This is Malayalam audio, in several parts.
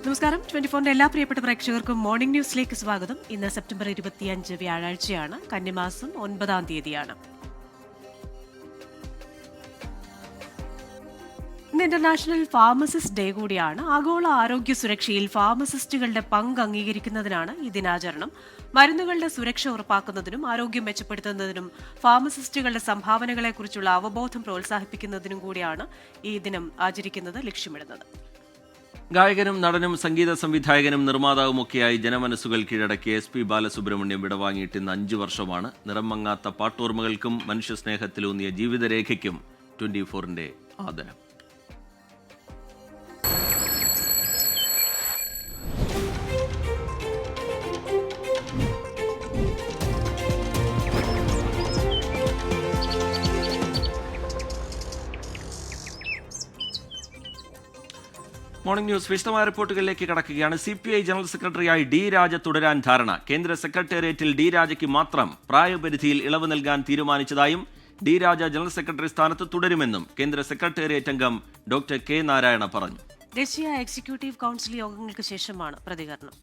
നമസ്കാരം. 24 എല്ലാ പ്രിയപ്പെട്ട പ്രേക്ഷകർക്കും മോർണിംഗ് ന്യൂസിലേക്ക് സ്വാഗതം. ഇന്ന് സെപ്റ്റംബർ 25 വ്യാഴാഴ്ചയാണ്. കന്നിമാസം 9-ാം തീയതിയാണ്. ഇന്ന് ഇന്റർനാഷണൽ ഫാർമസിസ്റ്റ് ഡേ കൂടിയാണ്. ആഗോള ആരോഗ്യ സുരക്ഷയിൽ ഫാർമസിസ്റ്റുകളുടെ പങ്ക് അംഗീകരിക്കുന്നതിനാണ് ഈ ദിനാചരണം. മരുന്നുകളുടെ സുരക്ഷ ഉറപ്പാക്കുന്നതിനും ആരോഗ്യം മെച്ചപ്പെടുത്തുന്നതിനും ഫാർമസിസ്റ്റുകളുടെ സംഭാവനകളെക്കുറിച്ചുള്ള അവബോധം പ്രോത്സാഹിപ്പിക്കുന്നതിനും കൂടിയാണ് ഈ ദിനം ആചരിക്കുന്നത് ലക്ഷ്യമിടുന്നത്. ഗായകനും നടനും സംഗീത സംവിധായകനും നിർമ്മാതാവുമൊക്കെയായി ജനമനസ്സുകൾ കീഴടക്കിയ SP ബാലസുബ്രഹ്മണ്യം വിടവാങ്ങിയിട്ട് ഇന്ന് 5 വർഷമാണ്. നിറം മങ്ങാത്ത പാട്ടോർമ്മകൾക്കും മനുഷ്യസ്നേഹത്തിലൂന്നിയ ജീവിതരേഖയ്ക്കും 24-ന്റെ ആദരം. മോർണിംഗ് ന്യൂസ് വിശദമായ റിപ്പോർട്ടുകളിലേക്ക് കടക്കുകയാണ്. CPI ജനറൽ സെക്രട്ടറിയായി D രാജ തുടരാൻ ധാരണ. കേന്ദ്ര സെക്രട്ടേറിയറ്റിൽ D രാജയ്ക്ക് മാത്രം പ്രായപരിധിയിൽ ഇളവ് നൽകാൻ തീരുമാനിച്ചതായും D രാജ ജനറൽ സെക്രട്ടറി സ്ഥാനത്ത് തുടരുമെന്നും കേന്ദ്ര സെക്രട്ടേറിയറ്റ് അംഗം ഡോക്ടർ K നാരായണ പറഞ്ഞു. ദേശീയ എക്സിക്യൂട്ടീവ് കൗൺസിൽ യോഗങ്ങൾക്ക് ശേഷമാണ് പ്രതികരണം.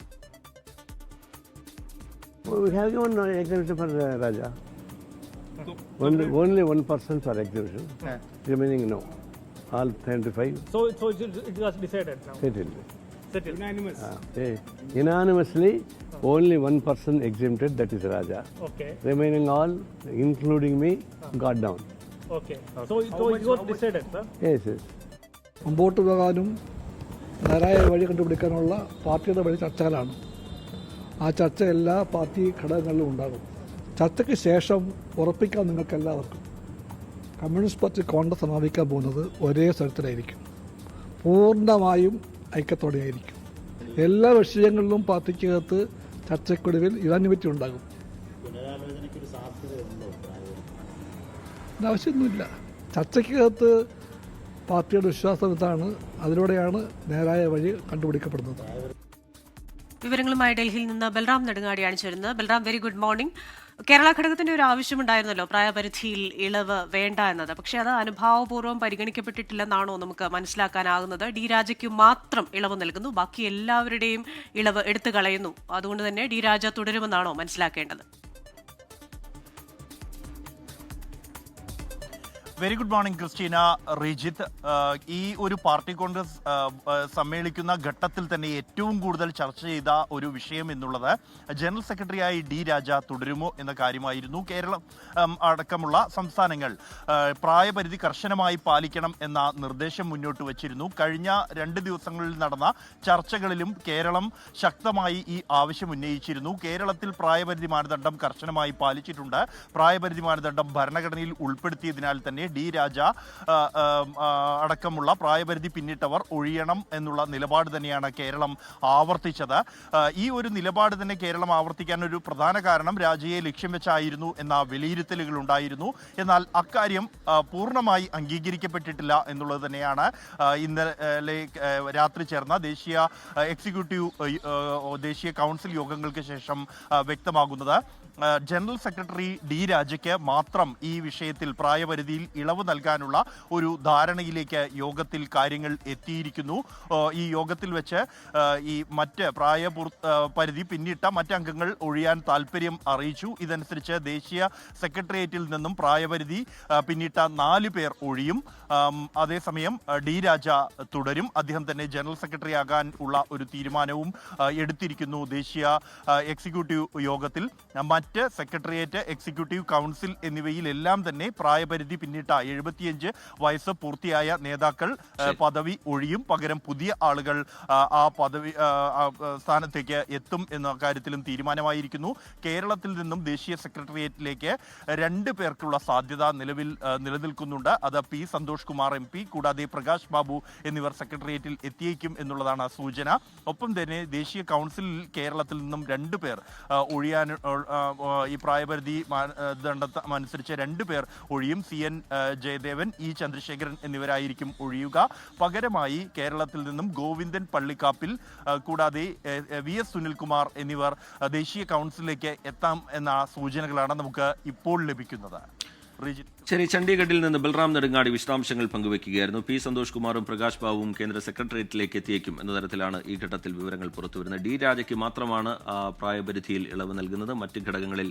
Only 1% for exhibition, remaining no. All 25. So it was decided now. Settled. Unanimous. Unanimously, only 1% exempted, that is Raja. Okay. Remaining all, including me, got down. Okay. So it was decided, sir. Yes, yes. മുമ്പോട്ട് പോകാനും നേരായ വഴി കണ്ടുപിടിക്കാനുള്ള പാർട്ടിയുടെ വഴി ചർച്ചകളാണ്. ആ ചർച്ച എല്ലാ പാർട്ടി ഘടകങ്ങളിലും ഉണ്ടാകും. ചർച്ചയ്ക്ക് ശേഷം ഉറപ്പിക്കാൻ നിങ്ങൾക്ക് എല്ലാവർക്കും കമ്മ്യൂണിസ്റ്റ് പാർട്ടി കോൺഗ്രസ് സമാപിക്കാൻ പോകുന്നത് ഒരേ സ്ഥലത്തിലായിരിക്കും. പൂർണ്ണമായും ഐക്യത്തോടെയായിരിക്കും. എല്ലാ വിഷയങ്ങളിലും പാർട്ടിക്കകത്ത് ചർച്ചയ്ക്കൊടുവിൽ യുനാനിമിറ്റി ഉണ്ടാകും. ആവശ്യമൊന്നുമില്ല. ചർച്ചയ്ക്കകത്ത് പാർട്ടിയുടെ വിശ്വാസം ഇതാണ്. അതിലൂടെയാണ് നേരായ വഴി കണ്ടുപിടിക്കപ്പെടുന്നത്. വിവരങ്ങളുമായി ഡൽഹിയിൽ നിന്ന് ബൽറാം നെടുങ്ങാടിയാണ് ചേരുന്നത്. Balram, very good morning. Kerala ഘടകത്തിന്റെ ഒരു ആവശ്യമുണ്ടായിരുന്നല്ലോ പ്രായപരിധിയിൽ ഇളവ് വേണ്ട എന്നത്. പക്ഷെ അത് അനുഭാവപൂർവ്വം പരിഗണിക്കപ്പെട്ടിട്ടില്ലെന്നാണോ നമുക്ക് മനസ്സിലാക്കാനാകുന്നത്? D രാജയ്ക്ക് മാത്രം ഇളവ് നൽകുന്നു, ബാക്കി എല്ലാവരുടെയും ഇളവ് എടുത്തു കളയുന്നു. അതുകൊണ്ട് തന്നെ D രാജ തുടരുമെന്നാണോ മനസ്സിലാക്കേണ്ടത്? Very good morning Christina, Rijith. ഈ ഒരു പാർട്ടി കോൺഗ്രസ് സമ്മേളിക്കുന്ന ഘട്ടത്തിൽ തന്നെ ഏറ്റവും കൂടുതൽ ചർച്ച ചെയ്ത ഒരു വിഷയം എന്നുള്ളത് ജനറൽ സെക്രട്ടറിയായി D രാജ തുടരുമോ എന്ന കാര്യമായിരുന്നു. കേരളം അടക്കമുള്ള സംസ്ഥാനങ്ങൾ പ്രായപരിധി കർശനമായി പാലിക്കണം എന്ന നിർദ്ദേശം മുന്നോട്ട് വച്ചിരുന്നു. കഴിഞ്ഞ 2 ദിവസങ്ങളിൽ നടന്ന ചർച്ചകളിലും കേരളം ശക്തമായി ഈ ആവശ്യം ഉന്നയിച്ചിരുന്നു. കേരളത്തിൽ പ്രായപരിധി മാനദണ്ഡം കർശനമായി പാലിച്ചിട്ടുണ്ട്. പ്രായപരിധി മാനദണ്ഡം ഭരണഘടനയിൽ ഉൾപ്പെടുത്തിയതിനാൽ തന്നെ D രാജ അടക്കമുള്ള പ്രായപരിധി പിന്നിട്ടവർ ഒഴിയണം എന്നുള്ള നിലപാട് തന്നെയാണ് കേരളം ആവർത്തിച്ചത്. ഈ ഒരു നിലപാട് തന്നെ കേരളം ആവർത്തിക്കാൻ ഒരു പ്രധാന കാരണം രാജയെ ലക്ഷ്യം വെച്ചായിരുന്നു എന്ന വിലയിരുത്തലുകൾ ഉണ്ടായിരുന്നു. എന്നാൽ അക്കാര്യം പൂർണ്ണമായി അംഗീകരിക്കപ്പെട്ടിട്ടില്ല എന്നുള്ളത് തന്നെയാണ് ഇന്നലെ രാത്രി ചേർന്ന ദേശീയ കൗൺസിൽ യോഗങ്ങൾക്ക് ശേഷം വ്യക്തമാകുന്നത്. ജനറൽ സെക്രട്ടറി D രാജയ്ക്ക് മാത്രം ഈ വിഷയത്തിൽ പ്രായപരിധിയിൽ ഇളവ് നൽകാനുള്ള ഒരു ധാരണയിലേക്ക് യോഗത്തിൽ കാര്യങ്ങൾ എത്തിയിരിക്കുന്നു. ഈ യോഗത്തിൽ വെച്ച് ഈ മറ്റ് പരിധി പിന്നിട്ട മറ്റംഗങ്ങൾ ഒഴിയാൻ താല്പര്യം അറിയിച്ചു. ഇതനുസരിച്ച് ദേശീയ സെക്രട്ടേറിയറ്റിൽ നിന്നും പ്രായപരിധി പിന്നിട്ട 4 പേർ ഒഴിയും. അതേസമയം D രാജ തുടരും. അദ്ദേഹം തന്നെ ജനറൽ സെക്രട്ടറി ആകാൻ ഉള്ള ഒരു തീരുമാനവും എടുത്തിരിക്കുന്നു ദേശീയ എക്സിക്യൂട്ടീവ് യോഗത്തിൽ. മറ്റ് സെക്രട്ടേറിയറ്റ്, എക്സിക്യൂട്ടീവ് കൗൺസിൽ എന്നിവയിലെല്ലാം തന്നെ പ്രായപരിധി പിന്നിട്ട 75 വയസ്സ് പൂർത്തിയായ നേതാക്കൾ പദവി ഒഴിയും. പകരം പുതിയ ആളുകൾ ആ പദവി സ്ഥാനത്തേക്ക് എത്തും എന്ന കാര്യത്തിലും തീരുമാനമായിരിക്കുന്നു. കേരളത്തിൽ നിന്നും ദേശീയ സെക്രട്ടേറിയറ്റിലേക്ക് 2 പേർക്കുള്ള സാധ്യത നിലവിൽ നിലനിൽക്കുന്നുണ്ട്. അത് P സന്തോഷ് കുമാർ MP, കൂടാതെ പ്രകാശ് ബാബു എന്നിവർ സെക്രട്ടേറിയറ്റിൽ എത്തിയേക്കും എന്നുള്ളതാണ് സൂചന. ഒപ്പം തന്നെ ദേശീയ കൗൺസിലിൽ കേരളത്തിൽ നിന്നും 2 പേർ ഒഴിയാൻ ഈ പ്രായപരിധി മാനദണ്ഡമനുസരിച്ച് 2 പേർ ഒഴിയും. CN Jayadevan, E Chandrasekharan എന്നിവരായിരിക്കും ഒഴിയുക. പകരമായി കേരളത്തിൽ നിന്നും ഗോവിന്ദൻ പള്ളിക്കാപ്പിൽ കൂടാതെ VS സുനിൽകുമാർ എന്നിവർ ദേശീയ കൗൺസിലിലേക്ക് എത്താം എന്ന സൂചനകളാണ് നമുക്ക് ഇപ്പോൾ ലഭിക്കുന്നത്. ശരി, ചണ്ഡീഗഡിൽ നിന്ന് ബൽറാം നെടുങ്ങാടി വിശദാംശങ്ങൾ പങ്കുവയ്ക്കുകയായിരുന്നു. പി സന്തോഷ് കുമാറും പ്രകാശ് ബാബുവും കേന്ദ്ര സെക്രട്ടേറിയറ്റിലേക്ക് എത്തിയേക്കും എന്ന തരത്തിലാണ് ഈ ഘട്ടത്തിൽ വിവരങ്ങൾ പുറത്തുവരുന്നത്. ഡി രാജയ്ക്ക് മാത്രമാണ് പ്രായപരിധിയിൽ ഇളവ് നൽകുന്നത്. മറ്റ് ഘടകങ്ങളിൽ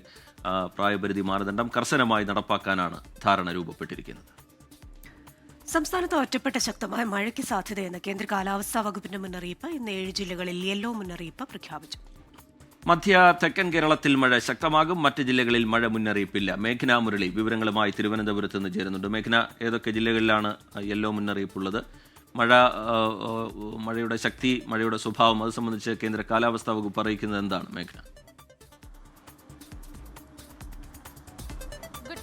പ്രായപരിധി മാനദണ്ഡം കർശനമായി നടപ്പാക്കാനാണ് ധാരണ രൂപപ്പെട്ടിരിക്കുന്നത്. സംസ്ഥാനത്ത് ഒറ്റപ്പെട്ട ശക്തമായ മഴയ്ക്ക് സാധ്യതയെന്ന് കേന്ദ്ര കാലാവസ്ഥാ വകുപ്പിന്റെ മുന്നറിയിപ്പ്. ഇന്ന് 7 ജില്ലകളിൽ യെല്ലോ മുന്നറിയിപ്പ് പ്രഖ്യാപിച്ചു. മധ്യ തെക്കൻ കേരളത്തിൽ മഴ ശക്തമാകും. മറ്റ് ജില്ലകളിൽ മഴ മുന്നറിയിപ്പില്ല. മേഘന മുരളി വിവരങ്ങളുമായി തിരുവനന്തപുരത്ത് നിന്ന് ചേരുന്നുണ്ട്. മേഘന, ഏതൊക്കെ ജില്ലകളിലാണ് യെല്ലോ മുന്നറിയിപ്പുള്ളത്? മഴയുടെ ശക്തി, മഴയുടെ സ്വഭാവം, അത് സംബന്ധിച്ച് കേന്ദ്ര കാലാവസ്ഥാ വകുപ്പ് അറിയിക്കുന്നത് എന്താണ് മേഘന?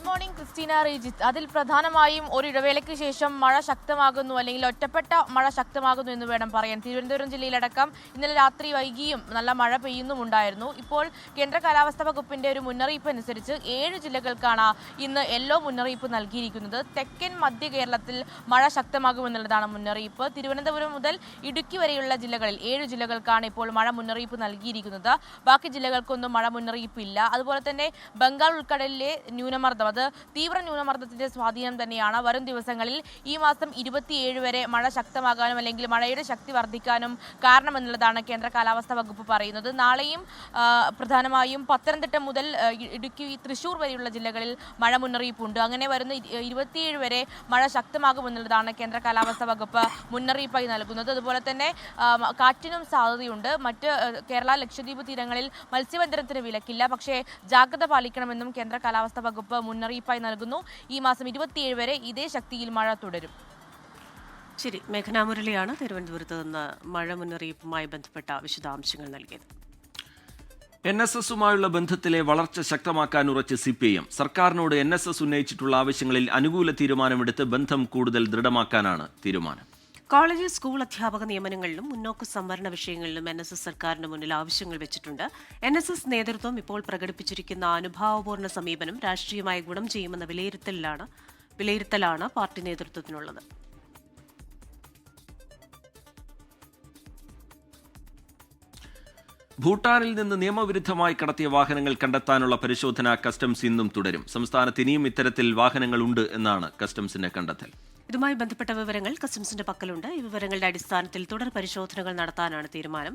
Morning Christina Rejith. അതിൽ പ്രധാനമായും ഒരു ഇടവേളയ്ക്ക് ശേഷം മഴ ശക്തമാകുന്നു, അല്ലെങ്കിൽ ഒറ്റപ്പെട്ട മഴ ശക്തമാകുന്നു എന്ന് വേണം പറയാൻ. തിരുവനന്തപുരം ജില്ലയിലടക്കം ഇന്നലെ രാത്രി വൈകിയും നല്ല മഴ പെയ്യുന്നുമുണ്ടായിരുന്നു. ഇപ്പോൾ കേന്ദ്ര കാലാവസ്ഥാ വകുപ്പിന്റെ ഒരു മുന്നറിയിപ്പ് അനുസരിച്ച് 7 ജില്ലകൾക്കാണ് ഇന്ന് യെല്ലോ മുന്നറിയിപ്പ് നൽകിയിരിക്കുന്നത്. തെക്കൻ മധ്യ കേരളത്തിൽ മഴ ശക്തമാകുമെന്നുള്ളതാണ് മുന്നറിയിപ്പ്. തിരുവനന്തപുരം മുതൽ ഇടുക്കി വരെയുള്ള ജില്ലകളിൽ 7 ജില്ലകൾക്കാണ് ഇപ്പോൾ മഴ മുന്നറിയിപ്പ് നൽകിയിരിക്കുന്നത്. ബാക്കി ജില്ലകൾക്കൊന്നും മഴ മുന്നറിയിപ്പില്ല. അതുപോലെ തന്നെ ബംഗാൾ ഉൾക്കടലിലെ ന്യൂനമർദ്ദം, അത് തീവ്ര ന്യൂനമർദ്ദത്തിന്റെ സ്വാധീനം തന്നെയാണ്. വരും ദിവസങ്ങളിൽ ഈ മാസം 27 വരെ മഴ ശക്തമാകാനും അല്ലെങ്കിൽ മഴയുടെ ശക്തി വർദ്ധിക്കാനും കാരണമെന്നുള്ളതാണ് കേന്ദ്ര കാലാവസ്ഥാ വകുപ്പ് പറയുന്നത്. നാളെയും പ്രധാനമായും പത്തനംതിട്ട മുതൽ ഇടുക്കി, തൃശൂർ വരെയുള്ള ജില്ലകളിൽ മഴ മുന്നറിയിപ്പുണ്ട്. അങ്ങനെ വരുന്ന 27 വരെ മഴ ശക്തമാകുമെന്നുള്ളതാണ് കേന്ദ്ര കാലാവസ്ഥാ വകുപ്പ് മുന്നറിയിപ്പായി നൽകുന്നത്. അതുപോലെ തന്നെ കാറ്റിനും സാധ്യതയുണ്ട്. മറ്റ് കേരള, ലക്ഷദ്വീപ് തീരങ്ങളിൽ മത്സ്യബന്ധനത്തിന് വിലക്കില്ല, പക്ഷേ ജാഗ്രത പാലിക്കണമെന്നും കേന്ദ്ര കാലാവസ്ഥാ വകുപ്പ് മുന്നറിയിപ്പായി നൽകുന്നു. ഈ മാസം 27 വരെ ഇതേ ശക്തിയിൽ മഴ തുടരും. ശരി, മേഘന മുരളിയാണ് തിരുവനന്തപുരത്ത് നിന്ന് മഴ മുന്നറിയിപ്പുമായി ബന്ധപ്പെട്ട വിശദാംശങ്ങൾ നൽകിയത്. NSSുമായുള്ള ബന്ധത്തിലെ വളർച്ച ശക്തമാക്കാൻ ഉറച്ച് CPIM. സർക്കാരിനോട് NSS ഉന്നയിച്ചിട്ടുള്ള ആവശ്യങ്ങളിൽ അനുകൂല തീരുമാനമെടുത്ത് ബന്ധം കൂടുതൽ ദൃഢമാക്കാനാണ് തീരുമാനം. കോളേജ്, സ്കൂൾ അധ്യാപക നിയമനങ്ങളിലും മുന്നോക്ക സംവരണ വിഷയങ്ങളിലും NSS സർക്കാരിന് മുന്നിൽ ആവശ്യങ്ങൾ വെച്ചിട്ടുണ്ട്. NSS നേതൃത്വം ഇപ്പോൾ പ്രകടിപ്പിച്ചിരിക്കുന്ന അനുഭാവപൂർണ്ണ സമീപനം രാഷ്ട്രീയമായി ഗുണം ചെയ്യുമെന്ന വിലയിരുത്തലാണ് പാർട്ടി നേതൃത്വത്തിനുള്ളത്. ഭൂട്ടാനിൽ നിന്ന് നിയമവിരുദ്ധമായി കടത്തിയ വാഹനങ്ങൾ കണ്ടെത്താനുള്ള പരിശോധന കസ്റ്റംസ് ഇന്നും തുടരും. സംസ്ഥാനത്ത് ഇനിയും ഇത്തരത്തിൽ വാഹനങ്ങളുണ്ട് എന്നാണ് കസ്റ്റംസിന്റെ കണ്ടെത്തൽ. ഇതുമായി ബന്ധപ്പെട്ട വിവരങ്ങൾ കസ്റ്റംസിന്റെ പക്കലുണ്ട്. ഈ വിവരങ്ങളുടെ അടിസ്ഥാനത്തിൽ തുടർ പരിശോധനകൾ നടത്താനാണ് തീരുമാനം.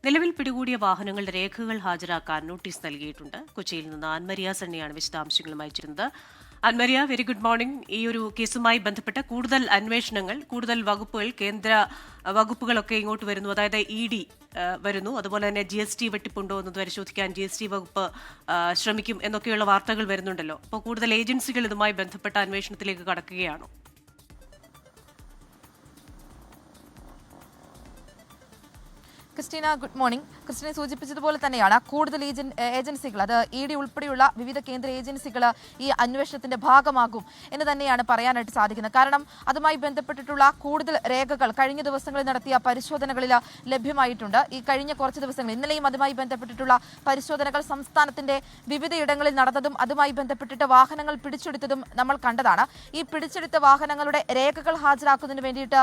നിലവിൽ പിടികൂടിയ വാഹനങ്ങളുടെ രേഖകൾ ഹാജരാക്കാൻ നോട്ടീസ് നൽകിയിട്ടുണ്ട്. കൊച്ചിയിൽ നിന്ന് അൻമരിയ സണ്ണിയാണ് വിശദാംശങ്ങളുമായി ചേരുന്നത്. Annmaria, very good morning. ഈ ഒരു കേസുമായി ബന്ധപ്പെട്ട കൂടുതൽ അന്വേഷണങ്ങൾ, കൂടുതൽ വകുപ്പുകൾ, കേന്ദ്ര വകുപ്പുകളൊക്കെ ഇങ്ങോട്ട് വരുന്നു. അതായത് ED വരുന്നു. അതുപോലെ തന്നെ GST വെട്ടിപ്പുണ്ടോ എന്ന് പരിശോധിക്കാൻ GST വകുപ്പ് ശ്രമിക്കും എന്നൊക്കെയുള്ള വാർത്തകൾ വരുന്നുണ്ടല്ലോ. അപ്പോൾ കൂടുതൽ ഏജൻസികൾ ഇതുമായി ബന്ധപ്പെട്ട അന്വേഷണത്തിലേക്ക് കടക്കുകയാണോ? Christina, good morning. ക്രിസ്റ്റീന സൂചിപ്പിച്ചതുപോലെ തന്നെയാണ് കൂടുതൽ ഏജൻസികൾ, അത് ED ഉൾപ്പെടെയുള്ള വിവിധ കേന്ദ്ര ഏജൻസികൾ ഈ അന്വേഷണത്തിന്റെ ഭാഗമാകും എന്ന് തന്നെയാണ് പറയാനായിട്ട് സാധിക്കുന്നത്. കാരണം അതുമായി ബന്ധപ്പെട്ടിട്ടുള്ള കൂടുതൽ രേഖകൾ കഴിഞ്ഞ ദിവസങ്ങളിൽ നടത്തിയ പരിശോധനകളിൽ ലഭ്യമായിട്ടുണ്ട്. ഈ കഴിഞ്ഞ കുറച്ച് ദിവസങ്ങൾ, ഇന്നലെയും അതുമായി ബന്ധപ്പെട്ടിട്ടുള്ള പരിശോധനകൾ സംസ്ഥാനത്തിന്റെ വിവിധയിടങ്ങളിൽ നടന്നതും അതുമായി ബന്ധപ്പെട്ടിട്ട് വാഹനങ്ങൾ പിടിച്ചെടുത്തതും നമ്മൾ കണ്ടതാണ്. ഈ പിടിച്ചെടുത്ത വാഹനങ്ങളുടെ രേഖകൾ ഹാജരാക്കുന്നതിന് വേണ്ടിയിട്ട്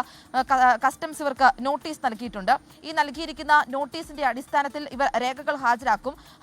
കസ്റ്റംസ് ഇവർക്ക് നോട്ടീസ് നൽകിയിട്ടുണ്ട്. ഈ നൽകിയിരിക്കുന്ന നോട്ടീസിന്റെ അടിസ്ഥാനത്തിൽ ഇവർ രേഖകൾ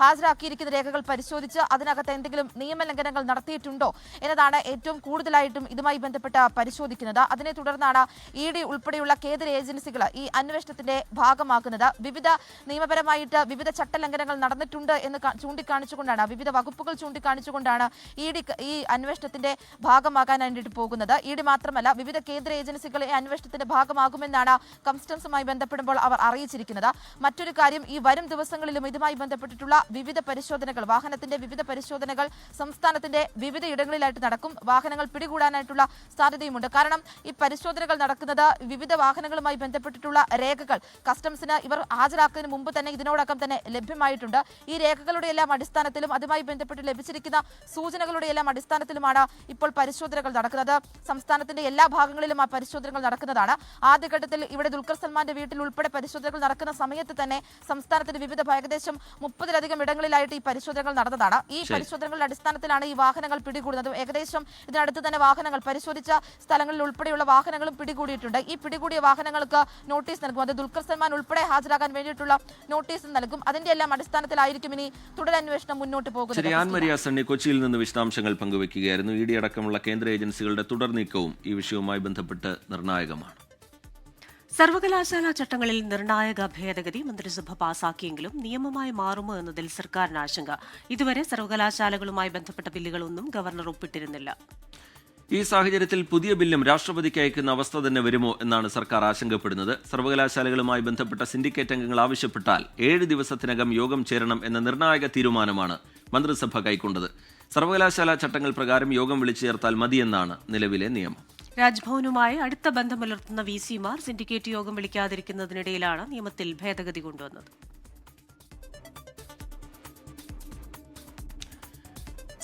ഹാജരാക്കിയിരിക്കുന്ന രേഖകൾ പരിശോധിച്ച് അതിനകത്ത് എന്തെങ്കിലും നിയമലംഘനങ്ങൾ നടത്തിയിട്ടുണ്ടോ എന്നതാണ് ഏറ്റവും കൂടുതലായിട്ടും ഇതുമായി ബന്ധപ്പെട്ട് പരിശോധിക്കുന്നത്. അതിനെ തുടർന്നാണ് ED ഉൾപ്പെടെയുള്ള കേന്ദ്ര ഏജൻസികൾ ഈ അന്വേഷണത്തിന്റെ ഭാഗമാക്കുന്നത്. വിവിധ നിയമപരമായിട്ട് വിവിധ ചട്ടലംഘനങ്ങൾ നടന്നിട്ടുണ്ട് എന്ന് ചൂണ്ടിക്കാണിച്ചുകൊണ്ടാണ്, വിവിധ വകുപ്പുകൾ ചൂണ്ടിക്കാണിച്ചുകൊണ്ടാണ് ED ഈ അന്വേഷണത്തിന്റെ ഭാഗമാകാൻ വേണ്ടിയിട്ട് പോകുന്നത്. ED മാത്രമല്ല, വിവിധ കേന്ദ്ര ഏജൻസികൾ ഈ അന്വേഷണത്തിന്റെ ഭാഗമാകുമെന്നാണ് കസ്റ്റംസുമായി ബന്ധപ്പെടുമ്പോൾ അവർ അറിയിച്ചിരിക്കുന്നത്. മറ്റൊരു കാര്യം, ഈ വരും ദിവസങ്ങളിലും ഇതുമായി ബന്ധപ്പെട്ടിട്ടുള്ള വിവിധ പരിശോധനകൾ, വാഹനത്തിന്റെ വിവിധ പരിശോധനകൾ സംസ്ഥാനത്തിന്റെ വിവിധ ഇടങ്ങളിലായിട്ട് നടക്കും. വാഹനങ്ങൾ പിടികൂടാനായിട്ടുള്ള സാധ്യതയുമുണ്ട്. കാരണം ഈ പരിശോധനകൾ നടക്കുന്നത് വിവിധ വാഹനങ്ങളുമായി ബന്ധപ്പെട്ടിട്ടുള്ള രേഖകൾ കസ്റ്റംസിന് ഇവർ ഹാജരാക്കുന്നതിന് മുമ്പ് തന്നെ ഇതിനോടകം തന്നെ ലഭ്യമായിട്ടുണ്ട്. ഈ രേഖകളുടെ എല്ലാം അടിസ്ഥാനത്തിലും അതുമായി ബന്ധപ്പെട്ട് ലഭിച്ചിരിക്കുന്ന സൂചനകളുടെ എല്ലാം അടിസ്ഥാനത്തിലുമാണ് ഇപ്പോൾ പരിശോധനകൾ നടക്കുന്നത്. സംസ്ഥാനത്തിന്റെ എല്ലാ ഭാഗങ്ങളിലും ആ പരിശോധനകൾ നടക്കുന്നതാണ്. ആദ്യഘട്ടത്തിൽ ഇവിടെ ദുൽഖർ സൽമാന്റെ വീട്ടിൽ ഉൾപ്പെടെ പരിശോധനകൾ നടക്കുന്ന സമയത്ത് തന്നെ സംസ്ഥാനത്തിന്റെ വിവിധ ഏകദേശം 30-ലധികം ഇടങ്ങളിലായിട്ട് ഈ പരിശോധനകൾ നടന്നതാണ്. ഈ പരിശോധനകളുടെ അടിസ്ഥാനത്തിലാണ് ഈ വാഹനങ്ങൾ പിടികൂടുന്നത്. ഏകദേശം ഇതിനടുത്ത് തന്നെ വാഹനങ്ങൾ പരിശോധിച്ച സ്ഥലങ്ങളിൽ ഉൾപ്പെടെയുള്ള വാഹനങ്ങളും പിടികൂടിയിട്ടുണ്ട്. ഈ പിടികൂടിയ വാഹനങ്ങൾക്ക് നോട്ടീസ് നൽകും. അത് ദുൽഖർ സൽമാൻ ഉൾപ്പെടെ ഹാജരാകാൻ വേണ്ടിയിട്ടുള്ള നോട്ടീസ് നൽകും. അതിന്റെ എല്ലാം അടിസ്ഥാനത്തിലായിരിക്കും ഇനി തുടരന്വേഷണം മുന്നോട്ട് പോകുന്നത്. ആൻമരിയ സണ്ണി കൊച്ചിയിൽ നിന്ന് വിശദാംശങ്ങൾ പങ്കുവയ്ക്കുകയായിരുന്നു. ഇ ഡി അടക്കമുള്ള കേന്ദ്ര ഏജൻസികളുടെ തുടർ നീക്കവും ഈ വിഷയവുമായി ബന്ധപ്പെട്ട് നിർണായകമാണ്. സർവകലാശാല ചട്ടങ്ങളിൽ നിർണായക ഭേദഗതി മന്ത്രിസഭ പാസാക്കിയെങ്കിലും നിയമമായി മാറുമോ എന്നതിൽ സർക്കാരിന് ആശങ്ക. ഇതുവരെ സർവകലാശാലകളുമായി ബന്ധപ്പെട്ട ബില്ലുകളൊന്നും ഗവർണർ ഒപ്പിട്ടിരുന്നില്ല. ഈ സാഹചര്യത്തിൽ പുതിയ ബില്ലും രാഷ്ട്രപതിക്ക് അയക്കുന്ന അവസ്ഥ തന്നെ വരുമോ എന്നാണ് സർക്കാർ ആശങ്കപ്പെടുന്നത്. സർവകലാശാലകളുമായി ബന്ധപ്പെട്ട സിൻഡിക്കേറ്റ് അംഗങ്ങൾ ആവശ്യപ്പെട്ടാൽ 7 ദിവസത്തിനകം യോഗം ചേരണം എന്ന നിർണായക തീരുമാനമാണ് മന്ത്രിസഭ കൈക്കൊണ്ടത്. സർവകലാശാല ചട്ടങ്ങൾ പ്രകാരം യോഗം വിളിച്ചു ചേർത്താൽ മതിയെന്നാണ് നിലവിലെ നിയമം. രാജ്ഭവനുമായി അടുത്ത ബന്ധം പുലർത്തുന്ന വിസിമാർ സിൻഡിക്കേറ്റ് യോഗം വിളിക്കാതിരിക്കുന്നതിനിടയിലാണ് നിയമത്തിൽ ഭേദഗതി കൊണ്ടുവന്നത്.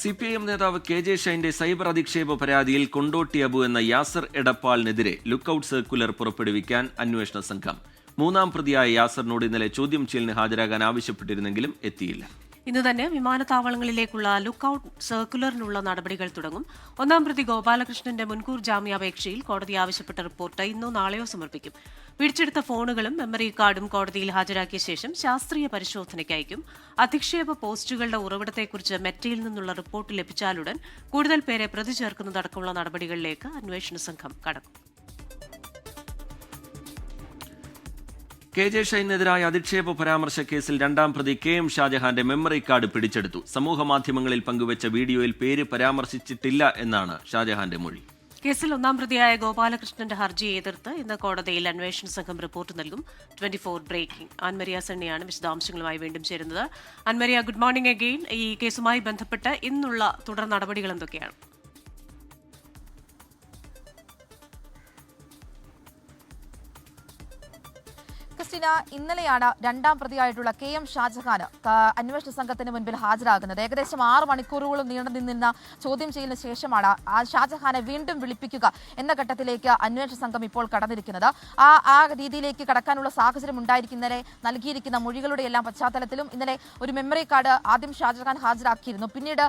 CPIM നേതാവ് KJ ഷൈന്റെ സൈബർ അധിക്ഷേപ പരാതിയിൽ കൊണ്ടോട്ടി അബു എന്ന യാസർ എടപ്പാളിനെതിരെ ലുക്കൌട്ട് സർക്കുലർ പുറപ്പെടുവിക്കാൻ അന്വേഷണ സംഘം. 3-ാം പ്രതിയായ യാസറിനോട് ഇന്നലെ ചോദ്യം ചെയ്യലിന് ഹാജരാകാൻ ആവശ്യപ്പെട്ടിരുന്നെങ്കിലും എത്തിയില്ല. ഇന്ന് തന്നെ വിമാനത്താവളങ്ങളിലേക്കുള്ള ലുക്കൌട്ട് സർക്കുലറിനുള്ള നടപടികൾ തുടങ്ങും. 1-ാം പ്രതി ഗോപാലകൃഷ്ണന്റെ മുൻകൂർ ജാമ്യാപേക്ഷയിൽ കോടതി ആവശ്യപ്പെട്ട റിപ്പോർട്ട് ഇന്നോ നാളെയോ സമർപ്പിക്കും. പിടിച്ചെടുത്ത ഫോണുകളും മെമ്മറി കാർഡും കോടതിയിൽ ഹാജരാക്കിയ ശേഷം ശാസ്ത്രീയ പരിശോധനയ്ക്ക് അയക്കും. അധിക്ഷേപ പോസ്റ്റുകളുടെ ഉറവിടത്തെക്കുറിച്ച് മെറ്റയിൽ നിന്നുള്ള റിപ്പോർട്ട് ലഭിച്ചാലുടൻ കൂടുതൽ പേരെ പ്രതി ചേർക്കുന്നതടക്കമുള്ള നടപടികളിലേക്ക് അന്വേഷണ സംഘം കടക്കും. KJ ഷൈനെതിരായ അധിക്ഷേപ പരാമർശ കേസിൽ 2-ാം പ്രതി KM ഷാജഹാന്റെ മെമ്മറി കാർഡ് പിടിച്ചെടുത്തു. സമൂഹമാധ്യമങ്ങളിൽ പങ്കുവച്ച വീഡിയോയിൽ പേര് പരാമർശിച്ചിട്ടില്ല എന്നാണ് ഷാജഹാന്റെ മൊഴി. കേസിൽ 1-ാം പ്രതിയായ ഗോപാലകൃഷ്ണന്റെ ഹർജിയെ എതിർത്ത് ഇന്ന് കോടതിയിൽ അന്വേഷണ സംഘം റിപ്പോർട്ട് നൽകും. 24 ബ്രേക്കിംഗ്. ആൻമരിയ സണ്ണിയാണ് വിശദാംശങ്ങളുമായി വീണ്ടും ചേരുന്നത്. Ann Maria, good morning again. ഈ കേസുമായി ബന്ധപ്പെട്ട് ഇന്നുള്ള തുടർ നടപടികൾ എന്തൊക്കെയാണ്? ക്രിസ്റ്റീന, ഇന്നലെയാണ് 2-ാം പ്രതിയായിട്ടുള്ള KM ഷാജഹാൻ അന്വേഷണ സംഘത്തിന് മുൻപിൽ ഹാജരാകുന്നത്. ഏകദേശം 6 മണിക്കൂറുകളും നീണ്ടു നിന്ന ചോദ്യം ചെയ്യലിന് ശേഷമാണ് ആ ഷാജഹാനെ വീണ്ടും വിളിപ്പിക്കുക എന്ന ഘട്ടത്തിലേക്ക് അന്വേഷണ സംഘം ഇപ്പോൾ കടന്നിരിക്കുന്നത്. ആ രീതിയിലേക്ക് കടക്കാനുള്ള സാഹചര്യം ഉണ്ടായിരിക്കുന്നതിനെ നൽകിയിരിക്കുന്ന മൊഴികളുടെ എല്ലാം പശ്ചാത്തലത്തിലും ഇന്നലെ ഒരു മെമ്മറി കാർഡ് ആദ്യം ഷാജഹാൻ ഹാജരാക്കിയിരുന്നു. പിന്നീട്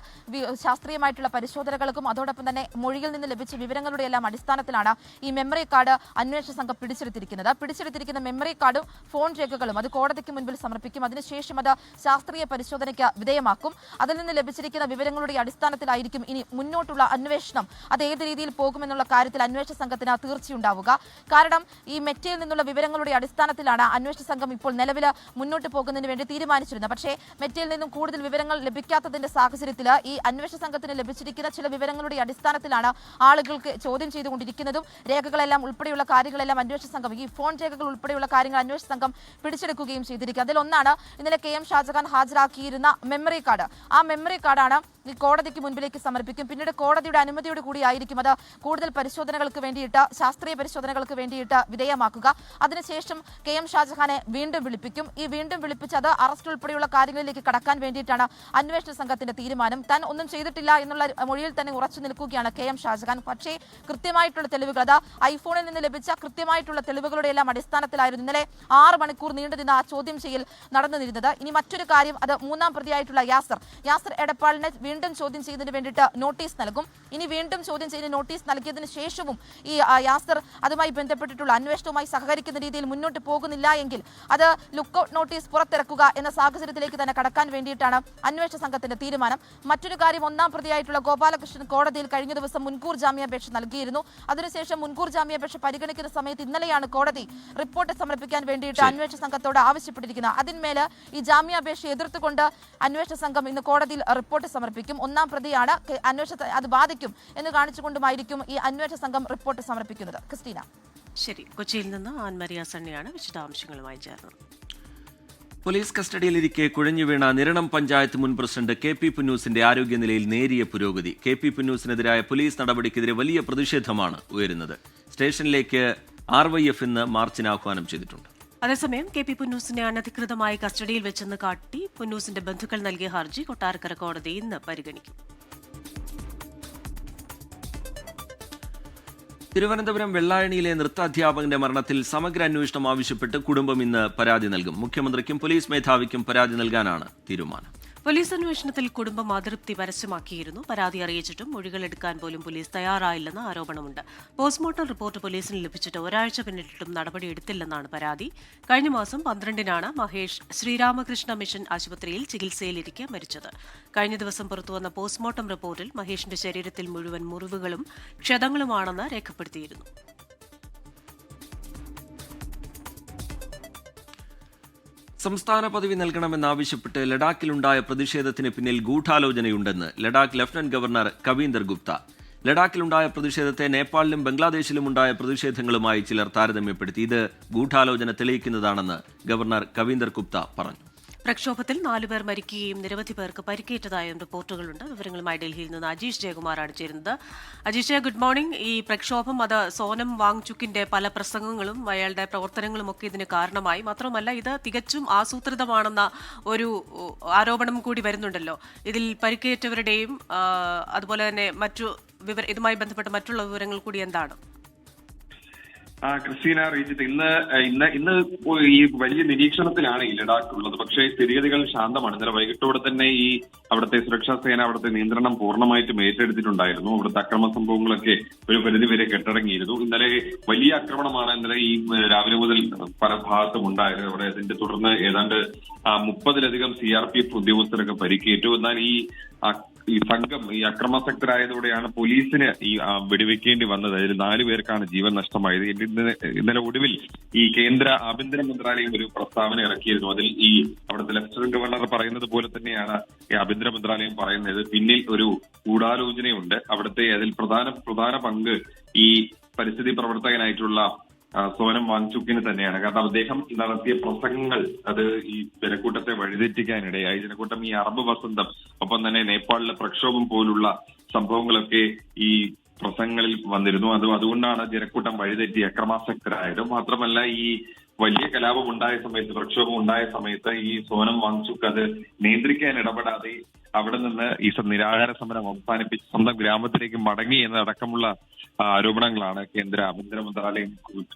ശാസ്ത്രീയമായിട്ടുള്ള പരിശോധനകൾക്കും അതോടൊപ്പം തന്നെ മൊഴിയിൽ നിന്ന് ലഭിച്ച വിവരങ്ങളുടെ എല്ലാം അടിസ്ഥാനത്തിലാണ് ഈ മെമ്മറി കാർഡ് അന്വേഷണ സംഘം പിടിച്ചെടുത്തിരിക്കുന്ന മെമ്മറി കാർഡും ഫോൺ രേഖകളും അത് കോടതിക്ക് മുൻപിൽ സമർപ്പിക്കും. അതിനുശേഷം അത് ശാസ്ത്രീയ പരിശോധനയ്ക്ക് വിധേയമാക്കും. അതിൽ നിന്ന് ലഭിച്ചിരിക്കുന്ന വിവരങ്ങളുടെ അടിസ്ഥാനത്തിലായിരിക്കും ഇനി മുന്നോട്ടുള്ള അന്വേഷണം. അത് ഏത് രീതിയിൽ പോകുമെന്നുള്ള കാര്യത്തിൽ അന്വേഷണ സംഘത്തിന് തീർച്ചയുണ്ടാവുക. കാരണം ഈ മെറ്റയിൽ നിന്നുള്ള വിവരങ്ങളുടെ അടിസ്ഥാനത്തിലാണ് അന്വേഷണ സംഘം ഇപ്പോൾ നിലവിൽ മുന്നോട്ട് പോകുന്നതിന് വേണ്ടി തീരുമാനിച്ചിരുന്നത്. പക്ഷേ മെറ്റയിൽ നിന്നും കൂടുതൽ വിവരങ്ങൾ ലഭിക്കാത്തതിന്റെ സാഹചര്യത്തിൽ ഈ അന്വേഷണ സംഘത്തിന് ലഭിച്ചിരിക്കുന്ന ചില വിവരങ്ങളുടെ അടിസ്ഥാനത്തിലാണ് ആളുകൾക്ക് ചോദ്യം ചെയ്തുകൊണ്ടിരിക്കുന്നതും രേഖകളെല്ലാം ഉൾപ്പെടെയുള്ള കാര്യങ്ങളെല്ലാം അന്വേഷണ സംഘം ഈ ഫോൺ രേഖകൾ ഉൾപ്പെടെയുള്ള കാര്യങ്ങൾ അന്വേഷണ സംഘം പിടിച്ചെടുക്കുകയും ചെയ്തിരിക്കുക. അതിലൊന്നാണ് ഇന്നലെ KM ഷാജഹാൻ ഹാജരാക്കിയിരുന്ന മെമ്മറി കാർഡ്. ആ മെമ്മറി കാർഡാണ് ഈ കോടതിക്ക് മുൻപിലേക്ക് സമർപ്പിക്കും. പിന്നീട് കോടതിയുടെ അനുമതിയോട് കൂടിയായിരിക്കും അത് കൂടുതൽ പരിശോധനകൾക്ക് വേണ്ടിയിട്ട് ശാസ്ത്രീയ പരിശോധനകൾക്ക് വേണ്ടിയിട്ട് വിധേയമാക്കുക. അതിനുശേഷം KM ഷാജഹാനെ വീണ്ടും വിളിപ്പിക്കും. ഈ വീണ്ടും വിളിപ്പിച്ച് അത് അറസ്റ്റ് ഉൾപ്പെടെയുള്ള കാര്യങ്ങളിലേക്ക് കടക്കാൻ വേണ്ടിയിട്ടാണ് അന്വേഷണ സംഘത്തിന്റെ തീരുമാനം. താൻ ഒന്നും ചെയ്തിട്ടില്ല എന്നുള്ള മൊഴിയിൽ തന്നെ ഉറച്ചു നിൽക്കുകയാണ് KM ഷാജഹാൻ. പക്ഷേ കൃത്യമായിട്ടുള്ള തെളിവുകൾ, അത് ഐഫോണിൽ നിന്ന് ലഭിച്ച കൃത്യമായിട്ടുള്ള തെളിവുകളുടെ എല്ലാം അടിസ്ഥാനത്തിലായിരുന്നു ഇന്നലെ 6 മണിക്കൂർ നീണ്ടുനിന്ന ആ ചോദ്യം ചെയ്യൽ നടന്നിരുന്നത്. ഇനി മറ്റൊരു കാര്യം, അത് 3-ാം പ്രതിയായിട്ടുള്ള യാസർ എടപ്പാളിനെ വീണ്ടും ചോദ്യം ചെയ്യുന്നതിന് വേണ്ടിയിട്ട് നോട്ടീസ് നൽകും. ഇനി വീണ്ടും ചോദ്യം ചെയ്യുന്ന നോട്ടീസ് നൽകിയതിന് ശേഷവും ഈ യാസർ അതുമായി ബന്ധപ്പെട്ടിട്ടുള്ള അന്വേഷണവുമായി സഹകരിക്കുന്ന രീതിയിൽ മുന്നോട്ട് പോകുന്നില്ല എങ്കിൽ അത് ലുക്കൌട്ട് നോട്ടീസ് പുറത്തിറക്കുക എന്ന സാഹചര്യത്തിലേക്ക് തന്നെ കടക്കാൻ വേണ്ടിയിട്ടാണ് അന്വേഷണ സംഘത്തിന്റെ തീരുമാനം. മറ്റൊരു കാര്യം, 1-ാം പ്രതിയായിട്ടുള്ള ഗോപാലകൃഷ്ണൻ കോടതിയിൽ കഴിഞ്ഞ ദിവസം മുൻകൂർ ജാമ്യാപേക്ഷ നൽകിയിരുന്നു. അതിനുശേഷം മുൻകൂർ ജാമ്യാപേക്ഷ പരിഗണിക്കുന്ന സമയത്ത് ഇന്നലെയാണ് കോടതി റിപ്പോർട്ട് സമർപ്പിക്കാൻ വേണ്ടിയിട്ട് അന്വേഷണ സംഘത്തോട് ആവശ്യപ്പെട്ടിരിക്കുന്നത്. അതിന്മേൽ ഈ ജാമ്യാപേക്ഷ എതിർത്തുകൊണ്ട് അന്വേഷണ സംഘം ഇന്ന് കോടതിയിൽ റിപ്പോർട്ട് സമർപ്പിക്കും. 1-ാം പ്രതിയാണ്, അന്വേഷണത്തെ അത് ബാധിക്കും എന്ന് കാണിച്ചുകൊണ്ടുമായിരിക്കും ഈ അന്വേഷണ സംഘം റിപ്പോർട്ട് സമർപ്പിക്കുന്നത്. ക്രിസ്റ്റീന. ശരി, കൊച്ചിയിൽ നിന്ന് ആൻമരിയ സണ്ണിയാണ് വിശദാംശങ്ങളുമായി ചേർന്നത്. പോലീസ് കസ്റ്റഡിയിലിരിക്കെ കുഴഞ്ഞു വീണ നിരണം പഞ്ചായത്ത് മുൻ പ്രസിഡന്റ് KP പുന്നൂസിന്റെ ആരോഗ്യനിലയിൽ നേരിയ പുരോഗതി. KP പുന്നൂസിനെതിരായ പോലീസ് നടപടിക്കെതിരെ വലിയ പ്രതിഷേധമാണ് ഉയരുന്നത്. സ്റ്റേഷനിലേക്ക് RYF ഇന്ന് മാർച്ചിന് ആഹ്വാനം ചെയ്തിട്ടുണ്ട്. അതേസമയം KP പുന്നൂസിനെ അനധികൃതമായി കസ്റ്റഡിയിൽ വെച്ചെന്ന് കാട്ടി പുന്നൂസിന്റെ ബന്ധുക്കൾ നൽകിയ ഹർജി കൊട്ടാരക്കര കോടതി ഇന്ന് പരിഗണിക്കും. തിരുവനന്തപുരം വെള്ളായണിയിലെ നൃത്താധ്യാപകന്റെ മരണത്തിൽ സമഗ്ര അന്വേഷണം ആവശ്യപ്പെട്ട് കുടുംബം ഇന്ന് പരാതി നൽകും. മുഖ്യമന്ത്രിക്കും പോലീസ് മേധാവിക്കും പരാതി നൽകാനാണ് തീരുമാനം. പോലീസ് അന്വേഷണത്തിൽ കുടുംബം അതൃപ്തി പരസ്യമാക്കിയിരുന്നു. പരാതി അറിയിച്ചിട്ടും മൊഴികൾ എടുക്കാൻ പോലും പോലീസ് തയ്യാറായില്ലെന്ന് ആരോപണമുണ്ട്. പോസ്റ്റ്മോർട്ടം റിപ്പോർട്ട് പോലീസിന് ലഭിച്ചിട്ട് ഒരാഴ്ച പിന്നിട്ടിട്ടും നടപടിയെടുത്തില്ലെന്നാണ് പരാതി. കഴിഞ്ഞ മാസം 12-നാണ് മഹേഷ് ശ്രീരാമകൃഷ്ണ മിഷൻ ആശുപത്രിയിൽ ചികിത്സയിലിരിക്കെ മരിച്ചത്. കഴിഞ്ഞ ദിവസം പുറത്തുവന്ന പോസ്റ്റ്മോർട്ടം റിപ്പോർട്ടിൽ മഹേഷിന്റെ ശരീരത്തിൽ മുഴുവൻ മുറിവുകളും ക്ഷതങ്ങളുമാണെന്ന് രേഖപ്പെടുത്തിയിരുന്നു. സംസ്ഥാന പദവി നൽകണമെന്നാവശ്യപ്പെട്ട് ലഡാക്കിലുണ്ടായ പ്രതിഷേധത്തിന് പിന്നിൽ ഗൂഢാലോചനയുണ്ടെന്ന് ലഡാക്ക് ലഫ്റ്റനന്റ് ഗവർണർ കവീന്ദർ ഗുപ്ത. ലഡാക്കിലുണ്ടായ പ്രതിഷേധത്തെ നേപ്പാളിലും ബംഗ്ലാദേശിലും ഉണ്ടായ പ്രതിഷേധങ്ങളുമായി ചിലർ താരതമ്യപ്പെടുത്തി. ഇത് ഗൂഢാലോചന തെളിയിക്കുന്നതാണെന്ന് ഗവർണർ കവീന്ദർ ഗുപ്ത പറഞ്ഞു. പ്രക്ഷോഭത്തിൽ 4 പേർ മരിക്കുകയും നിരവധി പേർക്ക് പരിക്കേറ്റതായും റിപ്പോർട്ടുകളുണ്ട്. വിവരങ്ങളുമായി ഡൽഹിയിൽ നിന്ന് അജീഷ് ജയകുമാറാണ് ചേരുന്നത്. Ajeesh, good morning. ഈ പ്രക്ഷോഭം അത് സോനം വാങ്ചുക്കിന്റെ പല പ്രസംഗങ്ങളും അയാളുടെ പ്രവർത്തനങ്ങളും ഒക്കെ ഇതിന് കാരണമായി. മാത്രമല്ല, ഇത് തികച്ചും ആസൂത്രിതമാണെന്ന ഒരു ആരോപണം കൂടി വരുന്നുണ്ടല്ലോ. ഇതിൽ പരിക്കേറ്റവരുടെയും അതുപോലെ തന്നെ ഇതുമായി ബന്ധപ്പെട്ട മറ്റുള്ള വിവരങ്ങൾ കൂടി എന്താണ്? ക്രിസ്റ്റീന, റീജിത്ത്, ഇന്ന് ഈ വലിയ നിരീക്ഷണത്തിലാണ് ഈ ലഡാക്ക് ഉള്ളത്. പക്ഷേ സ്ഥിതിഗതികൾ ശാന്തമാണ്. ഇന്നലെ വൈകിട്ടോടെ തന്നെ ഈ അവിടുത്തെ സുരക്ഷാ സേന അവിടുത്തെ നിയന്ത്രണം പൂർണ്ണമായിട്ടും ഏറ്റെടുത്തിട്ടുണ്ടായിരുന്നു. അവിടുത്തെ അക്രമ സംഭവങ്ങളൊക്കെ ഒരു പരിധിവരെ കെട്ടടങ്ങിയിരുന്നു. ഇന്നലെ വലിയ ആക്രമണമാണ് ഇന്നലെ ഈ രാവിലെ മുതൽ പല ഭാഗത്തും ഉണ്ടായത്. അവിടെ അതിന്റെ തുടർന്ന് ഏതാണ്ട് 30-ലധികം CRPF ഉദ്യോഗസ്ഥരൊക്കെ പരിക്കേറ്റു. എന്നാൽ ഈ സംഘം ഈ അക്രമാസക്തരായതോടെയാണ് പോലീസിന് ഈ വെടിവെക്കേണ്ടി വന്നത്. അതിൽ 4 പേർക്കാണ് ജീവൻ നഷ്ടമായത്. ഇന്നലെ ഒടുവിൽ ഈ കേന്ദ്ര ആഭ്യന്തര മന്ത്രാലയം ഒരു പ്രസ്താവന ഇറക്കിയിരുന്നു. അതിൽ ഈ അവിടുത്തെ ലഫ്റ്റനന്റ് ഗവർണർ പറയുന്നത് പോലെ തന്നെയാണ് ഈ ആഭ്യന്തര മന്ത്രാലയം പറയുന്നത്. പിന്നിൽ ഒരു ഗൂഢാലോചനയുണ്ട്. അവിടുത്തെ അതിൽ പ്രധാന പങ്ക് ഈ പരിസ്ഥിതി പ്രവർത്തകനായിട്ടുള്ള സോനം വാങ്ചുക്കിന് തന്നെയാണ്. കാരണം അദ്ദേഹം നടത്തിയ പ്രസംഗങ്ങൾ അത് ഈ ജനക്കൂട്ടത്തെ വഴിതെറ്റിക്കാനിടയായി. ജനക്കൂട്ടം ഈ അറബ് വസന്തം, ഒപ്പം തന്നെ നേപ്പാളിലെ പ്രക്ഷോഭം പോലുള്ള സംഭവങ്ങളൊക്കെ ഈ പ്രസംഗങ്ങളിൽ വന്നിരുന്നു. അതുകൊണ്ടാണ് ജനക്കൂട്ടം വഴിതെറ്റി അക്രമാസക്തരായത്. മാത്രമല്ല, ഈ വലിയ കലാപം ഉണ്ടായ സമയത്ത്, പ്രക്ഷോഭം ഉണ്ടായ സമയത്ത് ഈ സോനം വാങ്ചുക്ക് അത് നിയന്ത്രിക്കാൻ ഇടപെടാതെ അവിടെ നിന്ന് ഈ നിരാഹാര സമരം അവസാനിപ്പിച്ച് സ്വന്തം ഗ്രാമത്തിലേക്ക് മടങ്ങി എന്നതടക്കമുള്ള ആരോപണങ്ങളാണ് കേന്ദ്ര ആഭ്യന്തര മന്ത്രാലയം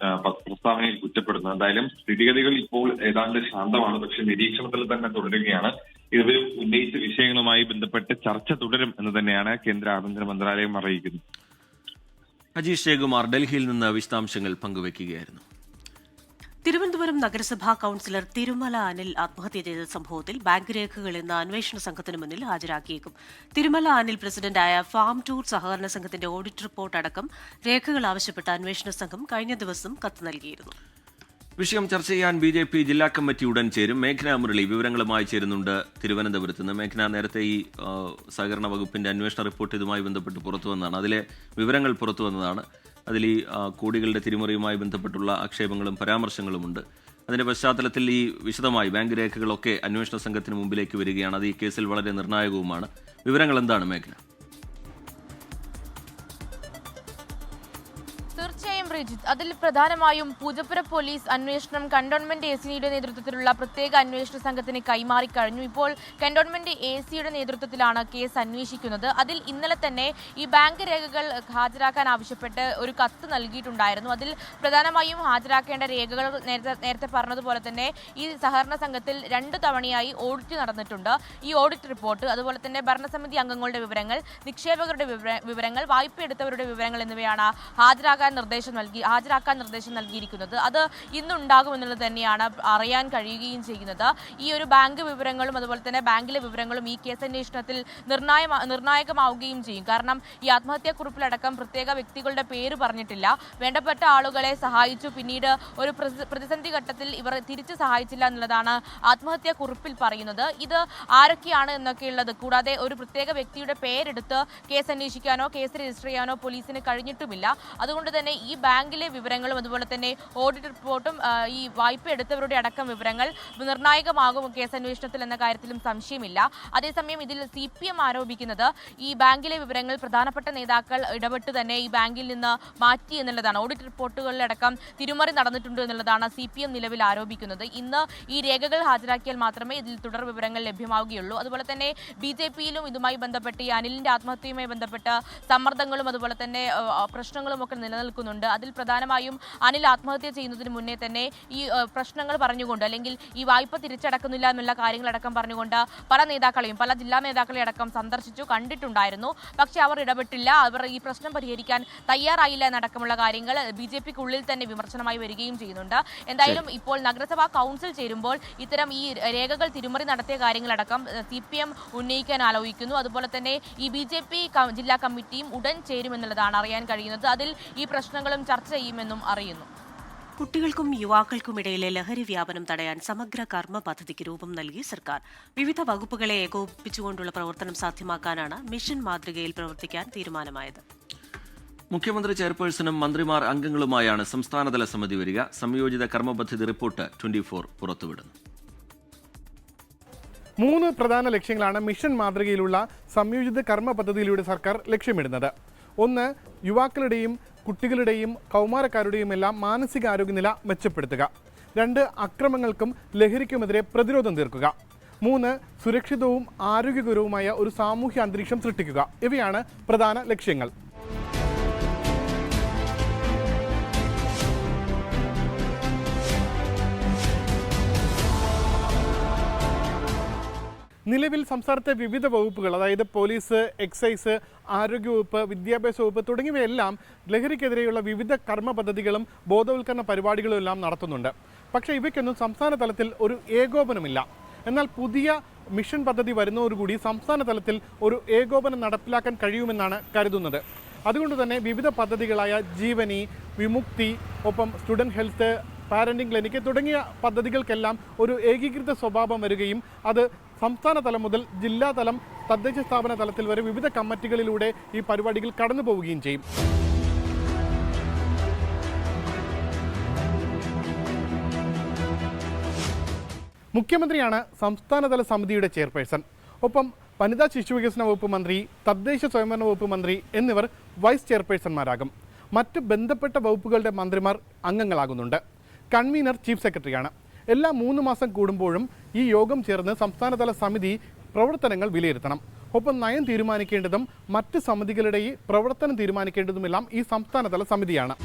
പ്രസ്താവനയിൽ കുറ്റപ്പെടുന്നത്. എന്തായാലും സ്ഥിതിഗതികൾ ഇപ്പോൾ ഏതാണ്ട് ശാന്തമാണ്. പക്ഷെ നിരീക്ഷണത്തിൽ തന്നെ തുടരുകയാണ്. ഇവർ ഉന്നയിച്ച വിഷയങ്ങളുമായി ബന്ധപ്പെട്ട് ചർച്ച തുടരും എന്ന് തന്നെയാണ് കേന്ദ്ര ആഭ്യന്തര മന്ത്രാലയം അറിയിക്കുന്നത്. അജീഷ് ജയകുമാർ ഡൽഹിയിൽ നിന്ന് വിശദാംശങ്ങൾ പങ്കുവയ്ക്കുകയായിരുന്നു. തിരുവനന്തപുരം നഗരസഭാ കൌൺസിലർ തിരുമല അനിൽ ആത്മഹത്യ ചെയ്ത സംഭവത്തിൽ ബാങ്ക് രേഖകൾ ഇന്ന് അന്വേഷണ സംഘത്തിന് മുന്നിൽ ഹാജരാക്കിയേക്കും. തിരുമല അനിൽ പ്രസിഡന്റായ ഫാം ടൂർ സഹകരണ സംഘത്തിന്റെ ഓഡിറ്റ് റിപ്പോർട്ട് അടക്കം രേഖകൾ ആവശ്യപ്പെട്ട അന്വേഷണ സംഘം കഴിഞ്ഞ ദിവസം കത്ത് നൽകിയിരുന്നു. വിഷയം ചർച്ച ചെയ്യാൻ BJP ജില്ലാ കമ്മിറ്റി ഉടൻ ചേരും. മേഘന മുരളി വിവരങ്ങളുമായി ചേരുന്നുണ്ട് തിരുവനന്തപുരത്ത് നിന്ന്. മേഘന, നേരത്തെ ഈ സഹകരണ വകുപ്പിന്റെ അന്വേഷണ റിപ്പോർട്ട് ഇതുമായി ബന്ധപ്പെട്ട് പുറത്തു വന്നതാണ്. അതിലെ വിവരങ്ങൾ പുറത്തു വന്നതാണ്. അതിൽ ഈ കോടികളുടെ തിരിമറിയുമായി ബന്ധപ്പെട്ടുള്ള ആക്ഷേപങ്ങളും പരാമർശങ്ങളുമുണ്ട്. അതിന്റെ പശ്ചാത്തലത്തിൽ ഈ വിശദമായി ബാങ്ക് രേഖകളൊക്കെ അന്വേഷണ സംഘത്തിന് മുമ്പിലേക്ക് വരികയാണ്. അത് ഈ കേസിൽ വളരെ നിർണായകവുമാണ്. വിവരങ്ങൾ എന്താണ് മേഘന? തീർച്ചയായും ശ്രീജിത്ത്, അതിൽ പ്രധാനമായും പൂജപ്പുര പോലീസ് അന്വേഷണം കന്റോൺമെന്റ് ACയുടെ നേതൃത്വത്തിലുള്ള പ്രത്യേക അന്വേഷണ സംഘത്തിന് കൈമാറിക്കഴിഞ്ഞു. ഇപ്പോൾ കന്റോൺമെന്റ് ACയുടെ നേതൃത്വത്തിലാണ് കേസ് അന്വേഷിക്കുന്നത്. അതിൽ ഇന്നലെ തന്നെ ഈ ബാങ്ക് രേഖകൾ ഹാജരാക്കാൻ ആവശ്യപ്പെട്ട് ഒരു കത്ത് നൽകിയിട്ടുണ്ടായിരുന്നു. അതിൽ പ്രധാനമായും ഹാജരാക്കേണ്ട രേഖകൾ നേരത്തെ പറഞ്ഞതുപോലെ തന്നെ ഈ സഹകരണ സംഘത്തിൽ 2 തവണയായി ഓഡിറ്റ് നടന്നിട്ടുണ്ട്. ഈ ഓഡിറ്റ് റിപ്പോർട്ട്, അതുപോലെ തന്നെ ഭരണസമിതി അംഗങ്ങളുടെ വിവരങ്ങൾ, നിക്ഷേപകരുടെ വിവരങ്ങൾ, വായ്പ എടുത്തവരുടെ വിവരങ്ങൾ എന്നിവയാണ് ഹാജരാക്കാൻ നിർദ്ദേശം നൽകിയിരിക്കുന്നത്. അത് ഇന്നുണ്ടാകുമെന്നുള്ളത് തന്നെയാണ് അറിയാൻ കഴിയുകയും ചെയ്യുന്നത്. ഈ ഒരു ബാങ്ക് വിവരങ്ങളും അതുപോലെ തന്നെ ബാങ്കിലെ വിവരങ്ങളും ഈ കേസ് അന്വേഷണത്തിൽ നിർണായകമാവുകയും ചെയ്യും. കാരണം ഈ ആത്മഹത്യാക്കുറിപ്പിലടക്കം പ്രത്യേക വ്യക്തികളുടെ പേര് പറഞ്ഞിട്ടില്ല. വേണ്ടപ്പെട്ട ആളുകളെ സഹായിച്ചു, പിന്നീട് ഒരു പ്രതിസന്ധി ഘട്ടത്തിൽ ഇവർ തിരിച്ചു സഹായിച്ചില്ല എന്നുള്ളതാണ് ആത്മഹത്യാക്കുറിപ്പിൽ പറയുന്നത്. ഇത് ആരൊക്കെയാണ് എന്നൊക്കെയുള്ളത് കൂടാതെ ഒരു പ്രത്യേക വ്യക്തിയുടെ പേരെടുത്ത് കേസ് അന്വേഷിക്കാനോ കേസ് രജിസ്റ്റർ ചെയ്യാനോ പോലീസിന് കഴിഞ്ഞിട്ടുമില്ല. അതുകൊണ്ട് തന്നെ ഈ ബാങ്കിലെ വിവരങ്ങളും അതുപോലെ തന്നെ ഓഡിറ്റ് റിപ്പോർട്ടും ഈ വായ്പ എടുത്തവരുടെ അടക്കം വിവരങ്ങൾ നിർണായകമാകും കേസന്വേഷണത്തിൽ എന്ന കാര്യത്തിലും സംശയമില്ല. അതേസമയം ഇതിൽ CPM ആരോപിക്കുന്നത് ഈ ബാങ്കിലെ വിവരങ്ങൾ പ്രധാനപ്പെട്ട നേതാക്കൾ ഇടപെട്ട് തന്നെ ഈ ബാങ്കിൽ നിന്ന് മാറ്റി എന്നുള്ളതാണ്. ഓഡിറ്റ് റിപ്പോർട്ടുകളിലടക്കം തിരിമറി നടന്നിട്ടുണ്ട് എന്നുള്ളതാണ് CPM നിലവിൽ ആരോപിക്കുന്നത്. ഇന്ന് ഈ രേഖകൾ ഹാജരാക്കിയാൽ മാത്രമേ ഇതിൽ തുടർ വിവരങ്ങൾ ലഭ്യമാവുകയുള്ളൂ. അതുപോലെ തന്നെ BJPയിലും ഇതുമായി ബന്ധപ്പെട്ട് ഈ അനിലിന്റെ ആത്മഹത്യയുമായി ബന്ധപ്പെട്ട് സമ്മർദ്ദങ്ങളും അതുപോലെ തന്നെ പ്രശ്നങ്ങളും ഒക്കെ നിലനിൽക്കുന്നുണ്ട്. അതിൽ പ്രധാനമായും അനിൽ ആത്മഹത്യ ചെയ്യുന്നതിന് മുന്നേ തന്നെ ഈ പ്രശ്നങ്ങൾ പറഞ്ഞുകൊണ്ട് അല്ലെങ്കിൽ ഈ വായ്പ തിരിച്ചടക്കുന്നില്ല എന്നുള്ള കാര്യങ്ങളടക്കം പറഞ്ഞുകൊണ്ട് പല നേതാക്കളെയും പല ജില്ലാ നേതാക്കളെ അടക്കം സന്ദർശിച്ചു കണ്ടിട്ടുണ്ടായിരുന്നു. പക്ഷെ അവർ ഇടപെട്ടില്ല. അവർ ഈ പ്രശ്നം പരിഹരിക്കാൻ തയ്യാറായില്ല എന്നടക്കമുള്ള കാര്യങ്ങൾ BJPക്കുള്ളിൽ തന്നെ വിമർശനമായി വരികയും ചെയ്യുന്നുണ്ട്. എന്തായാലും ഇപ്പോൾ നഗരസഭാ കൗൺസിൽ ചേരുമ്പോൾ ഇത്തരം ഈ രേഖകൾ തിരിമറി നടത്തിയ കാര്യങ്ങളടക്കം CPM ഉന്നയിക്കാൻ ആലോചിക്കുന്നു. അതുപോലെ തന്നെ ഈ BJP ജില്ലാ കമ്മിറ്റിയും ഉടൻ ചേരുമെന്നുള്ളതാണ് അറിയാൻ കഴിയുന്നത്. അതിൽ ഈ പ്രശ്നങ്ങളും ചർച്ച ചെയ്യുമെന്നും അറിയുന്നു. കുട്ടികൾക്കും യുവാക്കൾക്കുമിടയിലെ ലഹരി വ്യാപനം തടയാൻ സമഗ്ര കർമ്മ പദ്ധതിക്ക് രൂപം നൽകി സർക്കാർ. വിവിധ വകുപ്പുകളെ ഏകോപിപ്പിച്ചുകൊണ്ടുള്ള പ്രവർത്തനം സാധ്യമാക്കാനാണ് മിഷൻ മാതൃകയിൽ പ്രവർത്തിക്കാൻ തീരുമാനമായത്. മുഖ്യമന്ത്രി ചെയർപേഴ്സണും മന്ത്രിമാർ അംഗങ്ങളുമായാണ് സംസ്ഥാനതല സമിതി വരിക. സംയോജിത കർമ്മ പദ്ധതി റിപ്പോർട്ട് 24 പുറത്തുവിടുന്നു. 3 പ്രധാന ലക്ഷ്യങ്ങളാണ് മിഷൻ മാതൃകയിലുള്ള സംയോജിത കർമ്മ പദ്ധതിയിലൂടെ സർക്കാർ ലക്ഷ്യമിടുന്നത്. 1. യുവാക്കളുടെയും കുട്ടികളുടെയും കൗമാരക്കാരുടെയും എല്ലാം മാനസികാരോഗ്യനില മെച്ചപ്പെടുത്തുക. 2. അക്രമങ്ങൾക്കും ലഹരിക്കുമെതിരെ പ്രതിരോധം തീർക്കുക. 3. സുരക്ഷിതവും ആരോഗ്യകരവുമായ ഒരു സാമൂഹ്യ അന്തരീക്ഷം സൃഷ്ടിക്കുക. ഇവയാണ് പ്രധാന ലക്ഷ്യങ്ങൾ. നിലവിൽ സംസ്ഥാനത്തെ വിവിധ വകുപ്പുകൾ, അതായത് പോലീസ്, എക്സൈസ്, ആരോഗ്യവകുപ്പ്, വിദ്യാഭ്യാസ വകുപ്പ് തുടങ്ങിയവയെല്ലാം ലഹരിക്കെതിരെയുള്ള വിവിധ കർമ്മ പദ്ധതികളും ബോധവൽക്കരണ പരിപാടികളും എല്ലാം നടത്തുന്നുണ്ട്. പക്ഷേ ഇവയ്ക്കൊന്നും സംസ്ഥാന തലത്തിൽ ഒരു ഏകോപനമില്ല. എന്നാൽ പുതിയ മിഷൻ പദ്ധതി വരുന്നതോടുകൂടി സംസ്ഥാന തലത്തിൽ ഒരു ഏകോപനം നടപ്പിലാക്കാൻ കഴിയുമെന്നാണ് കരുതുന്നത്. അതുകൊണ്ട് തന്നെ വിവിധ പദ്ധതികളായ ജീവനി, വിമുക്തി, ഒപ്പം സ്റ്റുഡൻറ് ഹെൽത്ത്, പാരന്റിംഗ് ക്ലിനിക്ക് തുടങ്ങിയ പദ്ധതികൾക്കെല്ലാം ഒരു ഏകീകൃത സ്വഭാവം വരികയും അത് സംസ്ഥാന തലം മുതൽ ജില്ലാതലം, തദ്ദേശ സ്ഥാപന തലത്തിൽ വരെ വിവിധ കമ്മിറ്റികളിലൂടെ ഈ പരിപാടികൾ കടന്നു പോവുകയും ചെയ്യും. മുഖ്യമന്ത്രിയാണ് സംസ്ഥാനതല സമിതിയുടെ ചെയർപേഴ്സൺ. ഒപ്പം വനിതാ ശിശുവികസന വകുപ്പ് മന്ത്രി, തദ്ദേശ സ്വയംഭരണ വകുപ്പ് മന്ത്രി എന്നിവർ വൈസ് ചെയർപേഴ്സൺമാരാകും. മറ്റ് ബന്ധപ്പെട്ട വകുപ്പുകളുടെ മന്ത്രിമാർ അംഗങ്ങളാകുന്നുണ്ട്. കൺവീനർ ചീഫ് സെക്രട്ടറിയാണ്. എല്ലാ 3 മാസം കൂടുമ്പോഴും ഈ യോഗം ചേർന്ന് സംസ്ഥാനതല സമിതി പ്രവർത്തനങ്ങൾ വിലയിരുത്തണം. ഒപ്പം നയം തീരുമാനിക്കേണ്ടതും മറ്റ് സമിതികളുടെ ഈ പ്രവർത്തനം തീരുമാനിക്കേണ്ടതുമെല്ലാം ഈ സംസ്ഥാനതല സമിതിയാണ്.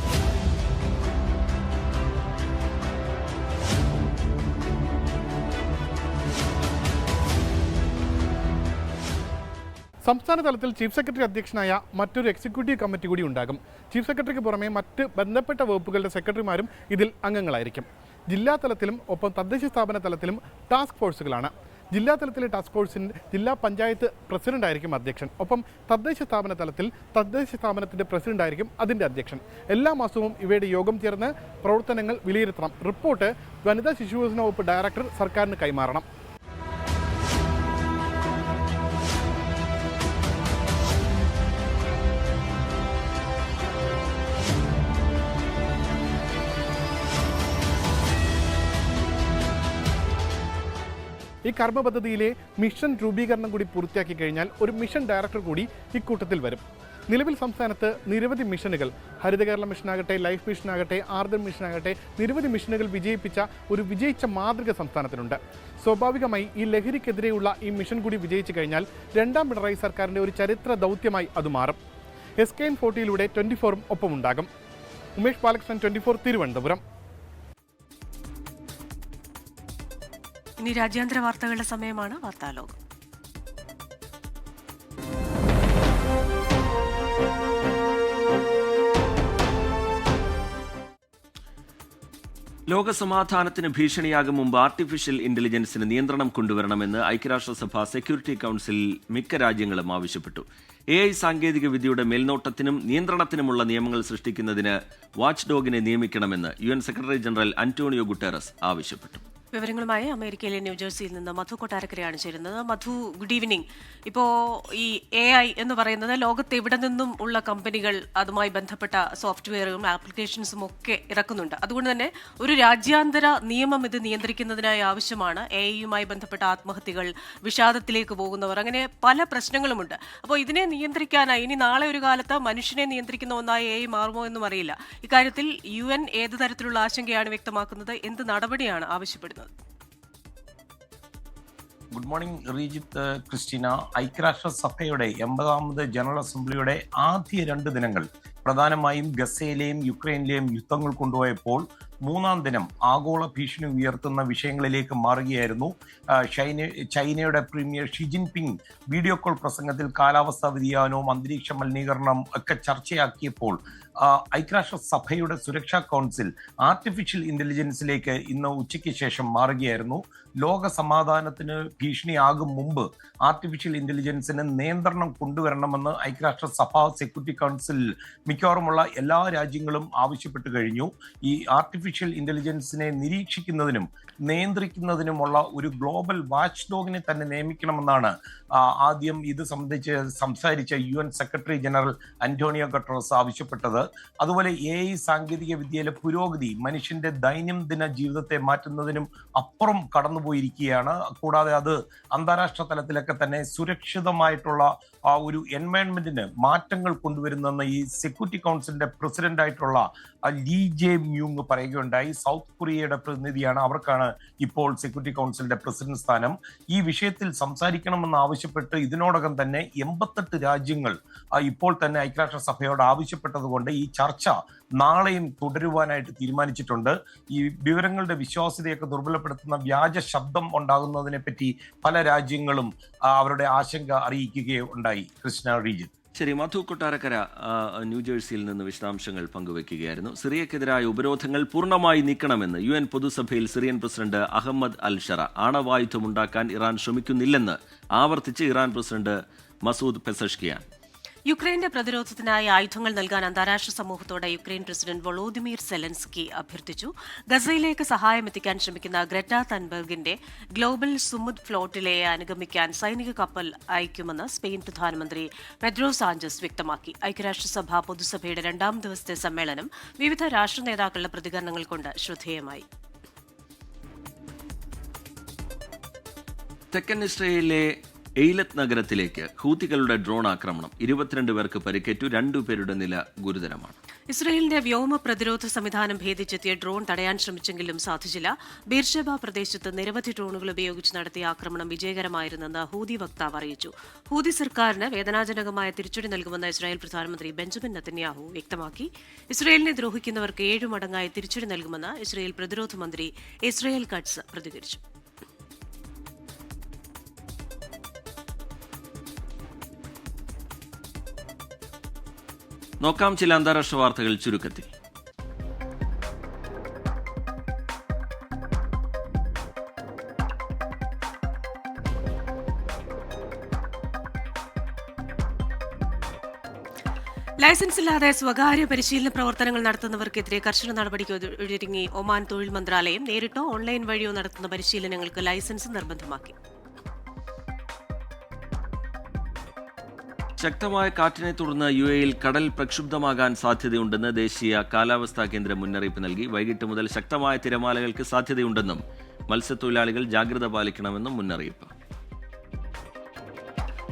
സംസ്ഥാന തലത്തിൽ ചീഫ് സെക്രട്ടറി അധ്യക്ഷനായ മറ്റൊരു എക്സിക്യൂട്ടീവ് കമ്മിറ്റി കൂടി ഉണ്ടാകും. ചീഫ് സെക്രട്ടറിക്ക് പുറമെ മറ്റ് ബന്ധപ്പെട്ട വകുപ്പുകളുടെ സെക്രട്ടറിമാരും ഇതിൽ അംഗങ്ങളായിരിക്കും. ജില്ലാ തലത്തിലും ഒപ്പം തദ്ദേശ സ്ഥാപന തലത്തിലും ടാസ്ക് ഫോഴ്സുകളാണ്. ജില്ലാ തലത്തിലെ ടാസ്ക് ഫോഴ്സിൻ്റെ ജില്ലാ പഞ്ചായത്ത് പ്രസിഡന്റായിരിക്കും അധ്യക്ഷൻ. ഒപ്പം തദ്ദേശ സ്ഥാപന തലത്തിൽ തദ്ദേശ സ്ഥാപനത്തിൻ്റെ പ്രസിഡന്റായിരിക്കും അതിൻ്റെ അധ്യക്ഷൻ. എല്ലാ മാസവും ഇവയുടെ യോഗം ചേർന്ന് പ്രവർത്തനങ്ങൾ വിലയിരുത്തണം. റിപ്പോർട്ട് വനിതാ ശിശുവികസന വകുപ്പ് ഡയറക്ടർ സർക്കാരിന് കൈമാറണം. ഈ കർമ്മ പദ്ധതിയിലെ മിഷൻ രൂപീകരണം കൂടി പൂർത്തിയാക്കി കഴിഞ്ഞാൽ ഒരു മിഷൻ ഡയറക്ടർ കൂടി ഇക്കൂട്ടത്തിൽ വരും. നിലവിൽ സംസ്ഥാനത്ത് നിരവധി മിഷനുകൾ, ഹരിത കേരള മിഷനാകട്ടെ, ലൈഫ് മിഷനാകട്ടെ, ആർദ്രം മിഷനാകട്ടെ, നിരവധി മിഷനുകൾ വിജയിച്ച മാതൃക സംസ്ഥാനത്തിനുണ്ട്. സ്വാഭാവികമായി ഈ ലഹരിക്കെതിരെയുള്ള ഈ മിഷൻ കൂടി വിജയിച്ചു കഴിഞ്ഞാൽ 2ാം പിണറായി സർക്കാരിൻ്റെ ഒരു ചരിത്ര ദൗത്യമായി അത് മാറും. SKN40യിലൂടെ 24 ഒപ്പമുണ്ടാകും. ഉമേഷ് ബാലകൃഷ്ണൻ, 24 തിരുവനന്തപുരം. ഇനി രാജ്യാന്തര വാർത്തകളുടെ സമയമാണ്. വാർത്താലോകം. ലോകസമാധാനത്തിന് ഭീഷണിയാകും മുമ്പ് ആർട്ടിഫിഷ്യൽ ഇന്റലിജൻസിന് നിയന്ത്രണം കൊണ്ടുവരണമെന്ന് ഐക്യരാഷ്ട്രസഭ സെക്യൂരിറ്റി കൗൺസിൽ മിക്ക രാജ്യങ്ങളും ആവശ്യപ്പെട്ടു. AI സാങ്കേതിക വിദ്യയുടെ മേൽനോട്ടത്തിനും നിയന്ത്രണത്തിനുമുള്ള നിയമങ്ങൾ സൃഷ്ടിക്കുന്നതിന് വാച്ച് ഡോഗിനെ നിയമിക്കണമെന്ന് UN secretary general Antonio Guterres ആവശ്യപ്പെട്ടു. വിവരങ്ങളുമായി അമേരിക്കയിലെ ന്യൂജേഴ്സിയിൽ നിന്ന് മധു കൊട്ടാരക്കരയാണ് ചേരുന്നത്. Madhu, good evening. ഇപ്പോൾ ഈ AI എന്ന് പറയുന്നത് ലോകത്ത് എവിടെ നിന്നും ഉള്ള കമ്പനികൾ അതുമായി ബന്ധപ്പെട്ട സോഫ്റ്റ്വെയറും ആപ്ലിക്കേഷൻസും ഒക്കെ ഇറക്കുന്നുണ്ട്. അതുകൊണ്ട് തന്നെ ഒരു രാജ്യാന്തര നിയമം ഇത് നിയന്ത്രിക്കുന്നതിനായി ആവശ്യമാണ്. AI-യുമായി ബന്ധപ്പെട്ട ആത്മഹത്യകൾ, വിഷാദത്തിലേക്ക് പോകുന്നവർ, അങ്ങനെ പല പ്രശ്നങ്ങളുമുണ്ട്. അപ്പോൾ ഇതിനെ നിയന്ത്രിക്കാനായി ഇനി നാളെ ഒരു കാലത്ത് മനുഷ്യനെ നിയന്ത്രിക്കുന്ന ഒന്നായി AI മാറുമോ എന്നും അറിയില്ല. ഇക്കാര്യത്തിൽ UN ഏത് തരത്തിലുള്ള ആശങ്കയാണ് വ്യക്തമാക്കുന്നത്? എന്ത് നടപടിയാണ് ആവശ്യപ്പെടുന്നത്? Good morning Rijith, Christina. ഐക്യരാഷ്ട്രസഭയുടെ 80ാമത് ജനറൽ അസംബ്ലിയുടെ ആദ്യ 2 ദിനങ്ങൾ പ്രധാനമായും ഗസയിലെയും യുക്രൈനിലെയും യുദ്ധങ്ങൾ കൊണ്ടുപോയപ്പോൾ 3-ാം ദിനം ആഗോള ഭീഷണി ഉയർത്തുന്ന വിഷയങ്ങളിലേക്ക് മാറുകയായിരുന്നു. ചൈനയുടെ premier Xi Jinping video call പ്രസംഗത്തിൽ കാലാവസ്ഥാ വ്യതിയാനവും അന്തരീക്ഷ മലിനീകരണം ഒക്കെ ചർച്ചയാക്കിയപ്പോൾ ഐക്യരാഷ്ട്രസഭയുടെ സുരക്ഷാ കൗൺസിൽ ആർട്ടിഫിഷ്യൽ ഇന്റലിജൻസിലേക്ക് ഇന്ന് ഉച്ചയ്ക്ക് ശേഷം മാറുകയായിരുന്നു. ലോക സമാധാനത്തിന് ഭീഷണിയാകും മുമ്പ് ആർട്ടിഫിഷ്യൽ ഇന്റലിജൻസിന് നിയന്ത്രണം കൊണ്ടുവരണമെന്ന് ഐക്യരാഷ്ട്രസഭ സെക്യൂരിറ്റി കൗൺസിൽ മിക്കവാറുമുള്ള എല്ലാ രാജ്യങ്ങളും ആവശ്യപ്പെട്ടു കഴിഞ്ഞു. ഈ ആർട്ടിഫിഷ്യൽ ഇന്റലിജൻസിനെ നിരീക്ഷിക്കുന്നതിനും നിയന്ത്രിക്കുന്നതിനുമുള്ള ഒരു ഗ്ലോബൽ വാച്ച് ഡോഗിനെ തന്നെ നിയമിക്കണമെന്നാണ് ആദ്യം ഇത് സംബന്ധിച്ച് സംസാരിച്ച UN സെക്രട്ടറി ജനറൽ അന്റോണിയോ ഗട്ടറസ് ആവശ്യപ്പെട്ടത്. അതുപോലെ AI സാങ്കേതിക വിദ്യയിലെ പുരോഗതി മനുഷ്യന്റെ ദൈനംദിന ജീവിതത്തെ മാറ്റുന്നതിനും അപ്പുറം കടന്നുപോയിരിക്കുകയാണ്. കൂടാതെ അത് അന്താരാഷ്ട്ര തലത്തിലൊക്കെ തന്നെ സുരക്ഷിതമായിട്ടുള്ള ഒരു എൻവയൺമെന്റിന് മാറ്റങ്ങൾ കൊണ്ടുവരുന്നെന്ന് ഈ സെക്യൂരിറ്റി കൗൺസിലിന്റെ പ്രസിഡന്റ് ആയിട്ടുള്ള ലീ ജെ മ്യൂങ് പറയുകയുണ്ടായി. സൗത്ത് കൊറിയയുടെ പ്രതിനിധിയാണ്, അവർക്കാണ് ഇപ്പോൾ സെക്യൂരിറ്റി കൗൺസിലിന്റെ പ്രസിഡന്റ് സ്ഥാനം. ഈ വിഷയത്തിൽ സംസാരിക്കണമെന്ന് ആവശ്യപ്പെട്ട് ഇതിനോടകം തന്നെ 88 രാജ്യങ്ങൾ ഇപ്പോൾ തന്നെ ഐക്യരാഷ്ട്രസഭയോട് ആവശ്യപ്പെട്ടതുകൊണ്ട് ഈ ചർച്ച നാളെയും തുടരുവാനായിട്ട് തീരുമാനിച്ചിട്ടുണ്ട്. ഈ വിവരങ്ങളുടെ വിശ്വാസ്യതയൊക്കെ ദുർബലപ്പെടുത്തുന്ന വ്യാജ ശബ്ദം ഉണ്ടാകുന്നതിനെ പറ്റി പല രാജ്യങ്ങളും അവരുടെ ആശങ്ക അറിയിക്കുകയുണ്ടായി. കൃഷ്ണ, റീജിത്ത്. ശരി, മധു കൊട്ടാരക്കര ന്യൂജേഴ്സിയിൽ നിന്ന് വിശദാംശങ്ങൾ പങ്കുവയ്ക്കുകയായിരുന്നു. സിറിയക്കെതിരായ ഉപരോധങ്ങൾ പൂർണ്ണമായി നീക്കണമെന്ന് UN പൊതുസഭയിൽ സിറിയൻ പ്രസിഡന്റ് അഹമ്മദ് അൽ ഷറ. ആണവായുധമുണ്ടാക്കാൻ ഇറാൻ ശ്രമിക്കുന്നില്ലെന്ന് ആവർത്തിച്ച് ഇറാൻ പ്രസിഡന്റ് മസൂദ് പെസഷ്കിയാൻ. യുക്രൈന്റെ പ്രതിരോധത്തിനായി ആയുധങ്ങൾ നൽകാൻ അന്താരാഷ്ട്ര സമൂഹത്തോട് യുക്രൈൻ പ്രസിഡന്റ് വൊളോദിമീർ സെലൻസ്കി അഭ്യർത്ഥിച്ചു. ഗസയിലേക്ക് സഹായം എത്തിക്കാൻ ശ്രമിക്കുന്ന ഗ്രറ്റ തൻബർഗിന്റെ ഗ്ലോബൽ സുമുദ് ഫ്ലോട്ടിലയെ അനുഗമിക്കാൻ സൈനിക കപ്പൽ അയക്കുമെന്ന് സ്പെയിൻ പ്രധാനമന്ത്രി പെഡ്രോ സാഞ്ചസ് വ്യക്തമാക്കി. ഐക്യരാഷ്ട്രസഭ പൊതുസഭയുടെ 2ാം ദിവസത്തെ സമ്മേളനം വിവിധ രാഷ്ട്ര നേതാക്കളുടെ പ്രതികരണങ്ങൾ കൊണ്ട് ശ്രദ്ധേയമായി. തെക്കൻ ഇസ്രയേലിലെ എയ്ലത്ത് നഗരത്തിലേക്ക് ഹൂതികളുടെ ഡ്രോൺ ആക്രമണം. 22 പേർക്ക് പരിക്കേറ്റു. 2 പേരുടെ നില ഗുരുതരമാണ്. ഇസ്രയേലിന്റെ വ്യോമ പ്രതിരോധ സംവിധാനം ഭേദിച്ചെത്തിയ ഡ്രോൺ തടയാൻ ശ്രമിച്ചെങ്കിലും സാധിച്ചില്ല. ബീർഷെബ പ്രദേശത്ത് നിരവധി ഡ്രോണുകൾ ഉപയോഗിച്ച് നടത്തിയ ആക്രമണം വിജയകരമായിരുന്നെന്ന് ഹൂതി വക്താവ് അറിയിച്ചു. ഹൂതി സർക്കാരിന് വേദനാജനകമായ തിരിച്ചടി നൽകുമെന്ന് ഇസ്രായേൽ പ്രധാനമന്ത്രി ബെഞ്ചമിൻ നെതന്യാഹു വ്യക്തമാക്കി. ഇസ്രയേലിനെ ദ്രോഹിക്കുന്നവർക്ക് 7 മടങ്ങായി തിരിച്ചടി നൽകുമെന്ന് ഇസ്രയേൽ പ്രതിരോധ മന്ത്രി ഇസ്രയേൽ കട്സ് പ്രതികരിച്ചു. നോക്കാം ചില അന്താരാഷ്ട്ര വാർത്തകൾ ചുരുക്കത്തിൽ. ലൈസൻസില്ലാതെ സ്വകാര്യ പരിശീലന പ്രവർത്തനങ്ങൾ നടത്തുന്നവർക്കെതിരെ കർശന നടപടിക്ക് ഒരുങ്ങി ഒമാൻ തൊഴിൽ മന്ത്രാലയം. നേരിട്ടോ ഓൺലൈൻ വഴിയോ നടത്തുന്ന പരിശീലനങ്ങൾക്ക് ലൈസൻസ് നിർബന്ധമാക്കി. ശക്തമായ കാറ്റിനെ തുടർന്ന് UAE-യിൽ കടൽ പ്രക്ഷുബ്ധമാകാൻ സാധ്യതയുണ്ടെന്ന് ദേശീയ കാലാവസ്ഥാ കേന്ദ്രം മുന്നറിയിപ്പ് നൽകി. വൈകിട്ട് മുതൽ ശക്തമായ തിരമാലകൾക്ക് സാധ്യതയുണ്ടെന്നും മത്സ്യത്തൊഴിലാളികൾ ജാഗ്രത പാലിക്കണമെന്നും മുന്നറിയിപ്പ്.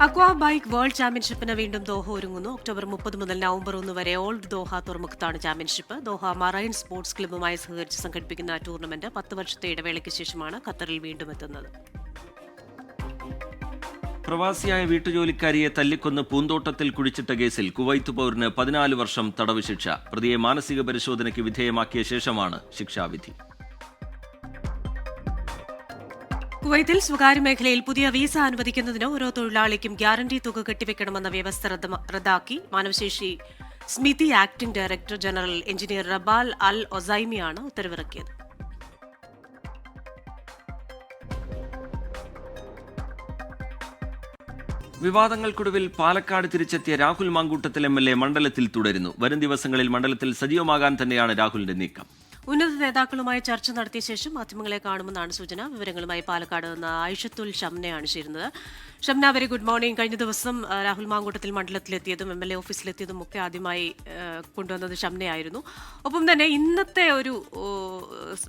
അക്വാ ബൈക്ക് വേൾഡ് ചാമ്പ്യൻഷിപ്പിന് വീണ്ടും ദോഹ ഒരുങ്ങുന്നു. ഒക്ടോബർ 30 മുതൽ നവംബർ 1 വരെ ഓൾഡ് ദോഹ തുറമുഖത്താണ് ചാമ്പ്യൻഷിപ്പ്. ദോഹ മറൈൻ സ്പോർട്സ് ക്ലബ്ബുമായി സഹകരിച്ച് സംഘടിപ്പിക്കുന്ന ടൂർണമെന്റ് 10 വർഷത്തെ ഇടവേളയ്ക്ക് ശേഷമാണ് ഖത്തറിൽ വീണ്ടും എത്തുന്നത്. പ്രവാസിയായ വീട്ടുജോലിക്കാരിയെ തല്ലിക്കൊന്ന് പൂന്തോട്ടത്തിൽ കുഴിച്ചിട്ട കേസിൽ കുവൈത്ത് പൗരന് 14 വർഷം തടവ് ശിക്ഷ. പ്രതിയെ മാനസിക പരിശോധനയ്ക്ക് വിധേയമാക്കിയ ശേഷമാണ് ശിക്ഷാവിധി. കുവൈത്തിൽ സ്വകാര്യ മേഖലയിൽ പുതിയ വിസ അനുവദിക്കുന്നതിന് ഓരോ തൊഴിലാളിക്കും ഗ്യാരണ്ടി തുക കെട്ടിവെക്കണമെന്ന വ്യവസ്ഥ റദ്ദാക്കി മാനവശേഷി സ്മിതി ആക്ടിംഗ് ഡയറക്ടർ ജനറൽ എഞ്ചിനീയർ റബാൽ അൽ ഒസൈമിയാണ് ഉത്തരവിറക്കിയത്. വിവാദങ്ങൾക്കൊടുവിൽ പാലക്കാട് തിരിച്ചെത്തിയ രാഹുൽ മാങ്കൂട്ടത്തിൽ MLA മണ്ഡലത്തിൽ തുടരുന്നു. വരും ദിവസങ്ങളിൽ മണ്ഡലത്തിൽ സജീവമാകാൻ തന്നെയാണ് രാഹുലിന്റെ നീക്കം. ഉന്നത നേതാക്കളുമായി ചർച്ച നടത്തിയ ശേഷം മാധ്യമങ്ങളെ കാണുമെന്നാണ് സൂചന. വിവരങ്ങളുമായി പാലക്കാട് നിന്ന് ആയിഷത്തുൽ ഷംനയാണ് ചേരുന്നത്. Shamna, very good morning. കഴിഞ്ഞ ദിവസം രാഹുൽ മാങ്കൂട്ടത്തിൽ മണ്ഡലത്തിലെത്തിയതും MLA ഓഫീസിലെത്തിയതും ഒക്കെ ആദ്യമായി കൊണ്ടുവന്നത് ഷംനയായിരുന്നു. ഒപ്പം തന്നെ ഇന്നത്തെ ഒരു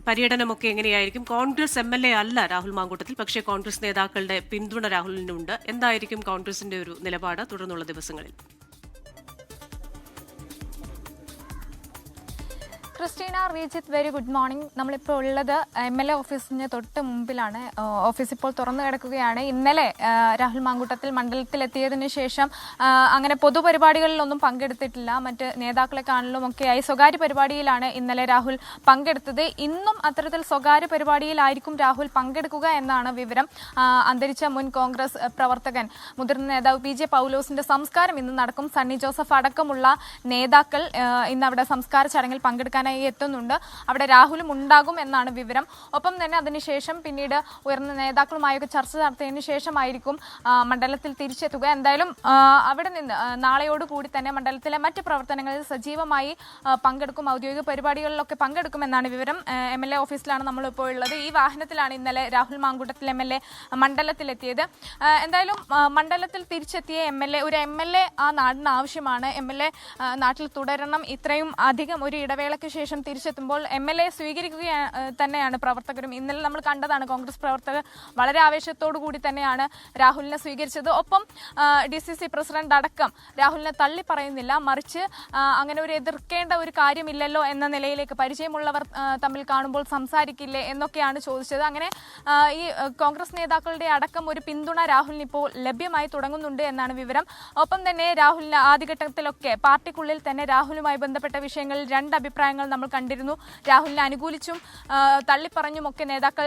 പര്യടനമൊക്കെ എങ്ങനെയായിരിക്കും? കോൺഗ്രസ് MLA അല്ല രാഹുൽ മാങ്കൂട്ടത്തിൽ, പക്ഷേ കോൺഗ്രസ് നേതാക്കളുടെ പിന്തുണ രാഹുലിനുണ്ട്. എന്തായിരിക്കും കോൺഗ്രസിന്റെ ഒരു നിലപാട് തുടർന്നുള്ള ദിവസങ്ങളിൽ? Christina, Rijith, very good morning. നമ്മളിപ്പോൾ ഉള്ളത് MLA ഓഫീസിന് തൊട്ട് മുമ്പിലാണ്. ഓഫീസ് ഇപ്പോൾ തുറന്നു കിടക്കുകയാണ്. ഇന്നലെ രാഹുൽ മാങ്കൂട്ടത്തിൽ മണ്ഡലത്തിലെത്തിയതിനു ശേഷം അങ്ങനെ പൊതുപരിപാടികളിലൊന്നും പങ്കെടുത്തിട്ടില്ല. മറ്റ് നേതാക്കളെ കാണലും ഒക്കെയായി സ്വകാര്യ പരിപാടിയിലാണ് ഇന്നലെ രാഹുൽ പങ്കെടുത്തത്. ഇന്നും അത്തരത്തിൽ സ്വകാര്യ പരിപാടിയിലായിരിക്കും രാഹുൽ പങ്കെടുക്കുക എന്നാണ് വിവരം. അന്തരിച്ച മുൻ കോൺഗ്രസ് പ്രവർത്തകൻ മുതിർന്ന നേതാവ് PJ പൗലോസിന്റെ സംസ്കാരം ഇന്ന് നടക്കും. സണ്ണി ജോസഫ് അടക്കമുള്ള നേതാക്കൾ ഇന്ന് അവിടെ സംസ്കാര ചടങ്ങിൽ പങ്കെടുക്കാൻ എത്തുന്നുണ്ട്. അവിടെ രാഹുലും ഉണ്ടാകും എന്നാണ് വിവരം. ഒപ്പം തന്നെ അതിനുശേഷം പിന്നീട് ഉയർന്ന നേതാക്കളുമായൊക്കെ ചർച്ച നടത്തിയതിനു ശേഷമായിരിക്കും മണ്ഡലത്തിൽ തിരിച്ചെത്തുക. എന്തായാലും അവിടെ നിന്ന് നാളെയോടുകൂടി തന്നെ മണ്ഡലത്തിലെ മറ്റ് പ്രവർത്തനങ്ങളിൽ സജീവമായി പങ്കെടുക്കും. ഔദ്യോഗിക പരിപാടികളിലൊക്കെ പങ്കെടുക്കുമെന്നാണ് വിവരം. MLA ഓഫീസിലാണ് നമ്മളിപ്പോൾ ഉള്ളത്. ഈ വാഹനത്തിലാണ് ഇന്നലെ രാഹുൽ മാങ്കൂട്ടത്തിൽ MLA മണ്ഡലത്തിലെത്തിയത്. എന്തായാലും മണ്ഡലത്തിൽ തിരിച്ചെത്തിയ ഒരു MLA ആ നാടിന് ആവശ്യമാണ്. MLA നാട്ടിൽ തുടരണം. ഇത്രയും അധികം ഒരു ഇടവേളയ്ക്ക് ശേഷം തിരിച്ചെത്തുമ്പോൾ MLA സ്വീകരിക്കുക തന്നെയാണ് പ്രവർത്തകരും. ഇന്നലെ നമ്മൾ കണ്ടതാണ്, കോൺഗ്രസ് പ്രവർത്തകർ വളരെ ആവേശത്തോടു കൂടി തന്നെയാണ് രാഹുലിനെ സ്വീകരിച്ചത്. ഒപ്പം DCC പ്രസിഡന്റ് അടക്കം രാഹുലിനെ തള്ളി പറയുന്നില്ല, മറിച്ച് അങ്ങനെ ഒരു എതിർക്കേണ്ട ഒരു കാര്യമില്ലല്ലോ എന്ന നിലയിലേക്ക് പരിചയമുള്ളവർ തമ്മിൽ കാണുമ്പോൾ സംസാരിക്കില്ലേ എന്നൊക്കെയാണ് ചോദിച്ചത്. അങ്ങനെ ഈ കോൺഗ്രസ് നേതാക്കളുടെ അടക്കം ഒരു പിന്തുണ രാഹുലിന് ഇപ്പോൾ ലഭ്യമായി തുടങ്ങുന്നുണ്ട് എന്നാണ് വിവരം. ഒപ്പം തന്നെ രാഹുലിന് ആദ്യഘട്ടത്തിലൊക്കെ പാർട്ടിക്കുള്ളിൽ തന്നെ രാഹുലുമായി ബന്ധപ്പെട്ട വിഷയങ്ങളിൽ രണ്ട് അഭിപ്രായങ്ങൾ നമ്മൾ കണ്ടിരുന്നു. രാഹുലിനെ അനുകൂലിച്ചും തള്ളിപ്പറഞ്ഞും ഒക്കെ നേതാക്കൾ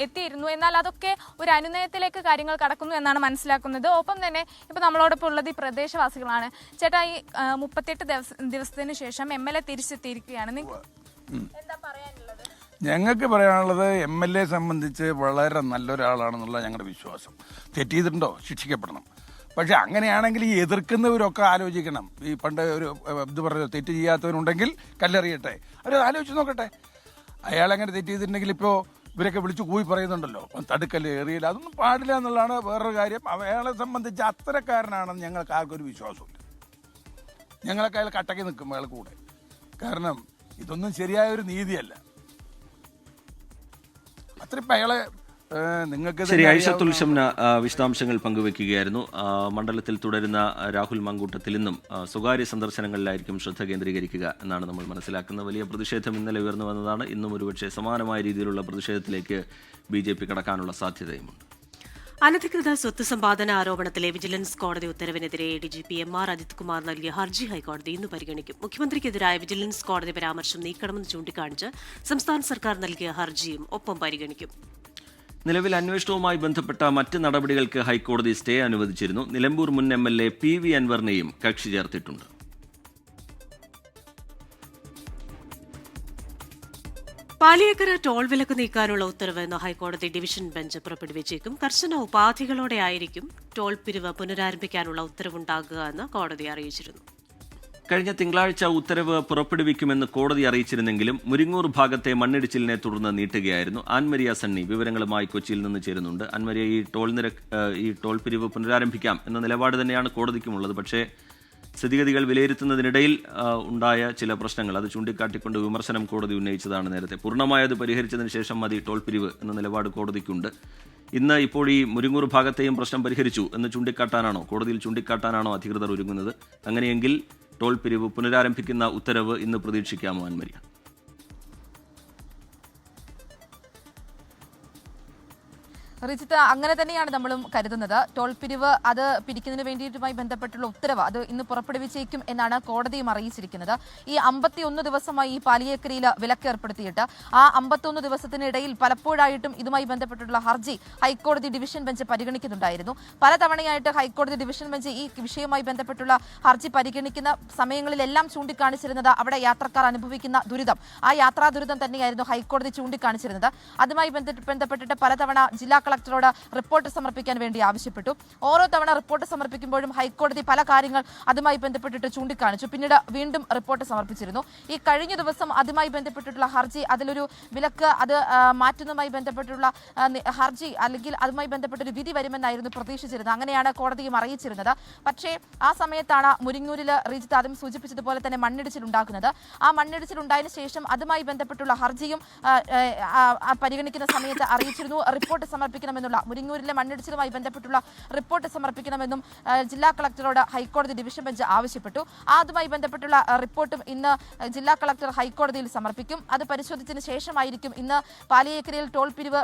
എത്തിയിരുന്നു. എന്നാൽ അതൊക്കെ ഒരു അനുനയത്തിലേക്ക് കാര്യങ്ങൾ കടക്കുന്നു എന്നാണ് മനസ്സിലാക്കുന്നത്. ഒപ്പം തന്നെ ഇപ്പൊ നമ്മളോടൊപ്പം ഉള്ളത് ഈ പ്രദേശവാസികളാണ്. ചേട്ടാ, ഈ 38 ദിവസത്തിന് ശേഷം MLA തിരിച്ചെത്തിയിരിക്കുകയാണ്. എന്താ പറയാനുള്ളത്? ഞങ്ങൾക്ക് പറയാനുള്ളത് MLA സംബന്ധിച്ച് വളരെ നല്ലൊരാളാണെന്നുള്ള ഞങ്ങളുടെ വിശ്വാസം. തെറ്റ് ചെയ്തിട്ടുണ്ടോ ശിക്ഷിക്കപ്പെടണം. പക്ഷെ അങ്ങനെയാണെങ്കിൽ ഈ എതിർക്കുന്നവരൊക്കെ ആലോചിക്കണം. ഈ പണ്ട് ഒരു ഇത് പറഞ്ഞു, തെറ്റ് ചെയ്യാത്തവരുണ്ടെങ്കിൽ കല്ലെറിയട്ടെ, അവർ ആലോചിച്ച് നോക്കട്ടെ. അയാളെങ്ങനെ തെറ്റ് ചെയ്തിട്ടുണ്ടെങ്കിൽ ഇപ്പോൾ ഇവരൊക്കെ വിളിച്ച് കൂയി പറയുന്നുണ്ടല്ലോ, തടുക്കല് എറിയില്ല, അതൊന്നും പാടില്ല എന്നുള്ളതാണ് വേറൊരു കാര്യം. അയാളെ സംബന്ധിച്ച് അത്തരക്കാരനാണെന്ന് ഞങ്ങൾക്ക് ആർക്കൊരു വിശ്വാസമില്ല. ഞങ്ങളൊക്കെ അയാൾ കട്ടക്കി നിൽക്കും അയാൾ കൂടെ. കാരണം ഇതൊന്നും ശരിയായ ഒരു നീതിയല്ല. അത്രയും അയാളെ ശരി. ഐഷത്തുൽ ഷംന വിശദാംശങ്ങൾ പങ്കുവെക്കുകയായിരുന്നു. മണ്ഡലത്തിൽ തുടരുന്ന രാഹുൽ മാങ്കൂട്ടത്തിൽ ഇന്നും സ്വകാര്യ സന്ദർശനങ്ങളിലായിരിക്കും ശ്രദ്ധ കേന്ദ്രീകരിക്കുക എന്നാണ് നമ്മൾ മനസ്സിലാക്കുന്നത്. വലിയ പ്രതിഷേധം ഇന്നലെ ഉയർന്നു വന്നതാണ്. ഇന്നും ഒരുപക്ഷെ സമാനമായ രീതിയിലുള്ള പ്രതിഷേധത്തിലേക്ക് BJP കടക്കാനുള്ള സാധ്യതയുമുണ്ട്. അനധികൃത സ്വത്ത് സമ്പാദന ആരോപണത്തിലെ വിജിലൻസ് കോടതി ഉത്തരവിനെതിരെ DGP MR അജിത് കുമാർ നൽകിയ ഹർജി ഹൈക്കോടതി ഇന്ന് പരിഗണിക്കും. മുഖ്യമന്ത്രിക്കെതിരായ വിജിലൻസ് കോടതി പരാമർശം നീക്കണമെന്ന് ചൂണ്ടിക്കാണിച്ച് സംസ്ഥാന സർക്കാർ നൽകിയ ഹർജിയും ഒപ്പം പരിഗണിക്കും. നിലവിൽ അന്വേഷണവുമായി ബന്ധപ്പെട്ട മറ്റ് നടപടികൾക്ക് ഹൈക്കോടതി സ്റ്റേ അനുവദിച്ചിരുന്നു. നിലമ്പൂർ മുൻ MLA PV അൻവറിനെയും കക്ഷി ചേർത്തിട്ടുണ്ട്. പാലിയേക്കര ടോൾ വിലക്ക് നീക്കാനുള്ള ഉത്തരവ് ഇന്ന് ഹൈക്കോടതി ഡിവിഷൻ ബെഞ്ച് പുറപ്പെടുവിച്ചേക്കും. കർശന ഉപാധികളോടെ ആയിരിക്കും ടോൾ പിരിവ് പുനരാരംഭിക്കാനുള്ള ഉത്തരവുണ്ടാകുക എന്ന് കോടതി അറിയിച്ചിരുന്നു. കഴിഞ്ഞ തിങ്കളാഴ്ച ഉത്തരവ് പുറപ്പെടുവിക്കുമെന്ന് കോടതി അറിയിച്ചിരുന്നെങ്കിലും മുരിങ്ങൂർ ഭാഗത്തെ മണ്ണിടിച്ചിലിനെ തുടർന്ന് നീട്ടുകയായിരുന്നു. ആൻമരിയ സണ്ണി വിവരങ്ങളുമായി കൊച്ചിയിൽ നിന്ന് ചേരുന്നുണ്ട്. ആൻമരിയ, ഈ ടോൾ പിരിവ് പുനരാരംഭിക്കാം എന്ന നിലപാട് തന്നെയാണ് കോടതിക്കുമുള്ളത്. പക്ഷേ സ്ഥിതിഗതികൾ വിലയിരുത്തുന്നതിനിടയിൽ ഉണ്ടായ ചില പ്രശ്നങ്ങൾ അത് ചൂണ്ടിക്കാട്ടിക്കൊണ്ട് വിമർശനം കോടതി ഉന്നയിച്ചതാണ് നേരത്തെ. പൂർണ്ണമായി അത് പരിഹരിച്ചതിന് ശേഷം മതി ടോൾ പിരിവ് എന്ന നിലപാട് കോടതിക്കുണ്ട്. ഇന്ന് ഇപ്പോൾ ഈ മുരിങ്ങൂർ ഭാഗത്തെയും പ്രശ്നം പരിഹരിച്ചു എന്ന് കോടതിയിൽ ചൂണ്ടിക്കാട്ടാനാണോ അധികൃതർ ഒരുങ്ങുന്നത്? അങ്ങനെയെങ്കിൽ ടോൾ പിരിവ് പുനരാരംഭിക്കുന്ന ഉത്തരവ് ഇന്ന് പ്രതീക്ഷിക്കാമോ അൻമരിയ? റിജിത്ത്, അങ്ങനെ തന്നെയാണ് നമ്മളും കരുതുന്നത്. ടോൾ പിരിവ് അത് പിരിക്കുന്നതിന് വേണ്ടിയിട്ടുമായി ബന്ധപ്പെട്ടുള്ള ഉത്തരവ് അത് ഇന്ന് പുറപ്പെടുവിച്ചേക്കും എന്നാണ് കോടതിയും അറിയിച്ചിരിക്കുന്നത്. ഈ 51 ദിവസമായി ഈ പാലിയേക്കരയിൽ വിലക്ക് ഏർപ്പെടുത്തിയിട്ട് ആ 51 ദിവസത്തിനിടയിൽ പലപ്പോഴായിട്ടും ഇതുമായി ബന്ധപ്പെട്ടുള്ള ഹർജി ഹൈക്കോടതി ഡിവിഷൻ ബെഞ്ച് പരിഗണിക്കുന്നുണ്ടായിരുന്നു. പലതവണയായിട്ട് ഹൈക്കോടതി ഡിവിഷൻ ബെഞ്ച് ഈ വിഷയവുമായി ബന്ധപ്പെട്ടുള്ള ഹർജി പരിഗണിക്കുന്ന സമയങ്ങളിലെല്ലാം ചൂണ്ടിക്കാണിച്ചിരുന്നത് അവിടെ യാത്രക്കാർ അനുഭവിക്കുന്ന ദുരിതം, ആ യാത്രാ ദുരിതം തന്നെയായിരുന്നു ഹൈക്കോടതി ചൂണ്ടിക്കാണിച്ചിരുന്നത്. അതുമായി ബന്ധപ്പെട്ടിട്ട് പലതവണ ജില്ലാ കളക്ടറോട് റിപ്പോർട്ട് സമർപ്പിക്കാൻ വേണ്ടി ആവശ്യപ്പെട്ടു. ഓരോ തവണ റിപ്പോർട്ട് സമർപ്പിക്കുമ്പോഴും ഹൈക്കോടതി പല കാര്യങ്ങൾ അതുമായി ബന്ധപ്പെട്ടിട്ട് ചൂണ്ടിക്കാണിച്ചു. പിന്നീട് വീണ്ടും റിപ്പോർട്ട് സമർപ്പിച്ചിരുന്നു. ഈ കഴിഞ്ഞ ദിവസം അതുമായി ബന്ധപ്പെട്ടിട്ടുള്ള ഹർജി, അതിലൊരു വിലക്ക് അത് മാറ്റുന്നതുമായി ബന്ധപ്പെട്ടുള്ള ഹർജി അല്ലെങ്കിൽ അതുമായി ബന്ധപ്പെട്ടൊരു വിധി വരുമെന്നായിരുന്നു പ്രതീക്ഷിച്ചിരുന്നത്. അങ്ങനെയാണ് കോടതിയും അറിയിച്ചിരുന്നത്. പക്ഷേ ആ സമയത്താണ് മുരിങ്ങൂരിൽ റീജിത്ത് ആദ്യം സൂചിപ്പിച്ചതുപോലെ തന്നെ മണ്ണിടിച്ചിലുണ്ടാക്കുന്നത്. ആ മണ്ണിടിച്ചിലുണ്ടായതിനു ശേഷം അതുമായി ബന്ധപ്പെട്ടുള്ള ഹർജിയും പരിഗണിക്കുന്ന സമയത്ത് അറിയിച്ചിരുന്നു. റിപ്പോർട്ട് സമർപ്പിക്കണമെന്നുള്ള, മുരിങ്ങൂരിലെ മണ്ണിടിച്ചിലുമായി ബന്ധപ്പെട്ടുള്ള റിപ്പോർട്ട് സമർപ്പിക്കണമെന്നും ജില്ലാ കളക്ടറോട് ഹൈക്കോടതി ഡിവിഷൻ ബെഞ്ച് ആവശ്യപ്പെട്ടു. അതുമായി ബന്ധപ്പെട്ടുള്ള റിപ്പോർട്ടും ഇന്ന് ജില്ലാ കളക്ടർ ഹൈക്കോടതിയിൽ സമർപ്പിക്കും. അത് പരിശോധിച്ചതിന് ശേഷമായിരിക്കും ഇന്ന് പാലിയേക്കരയിൽ ടോൾ പിരിവ്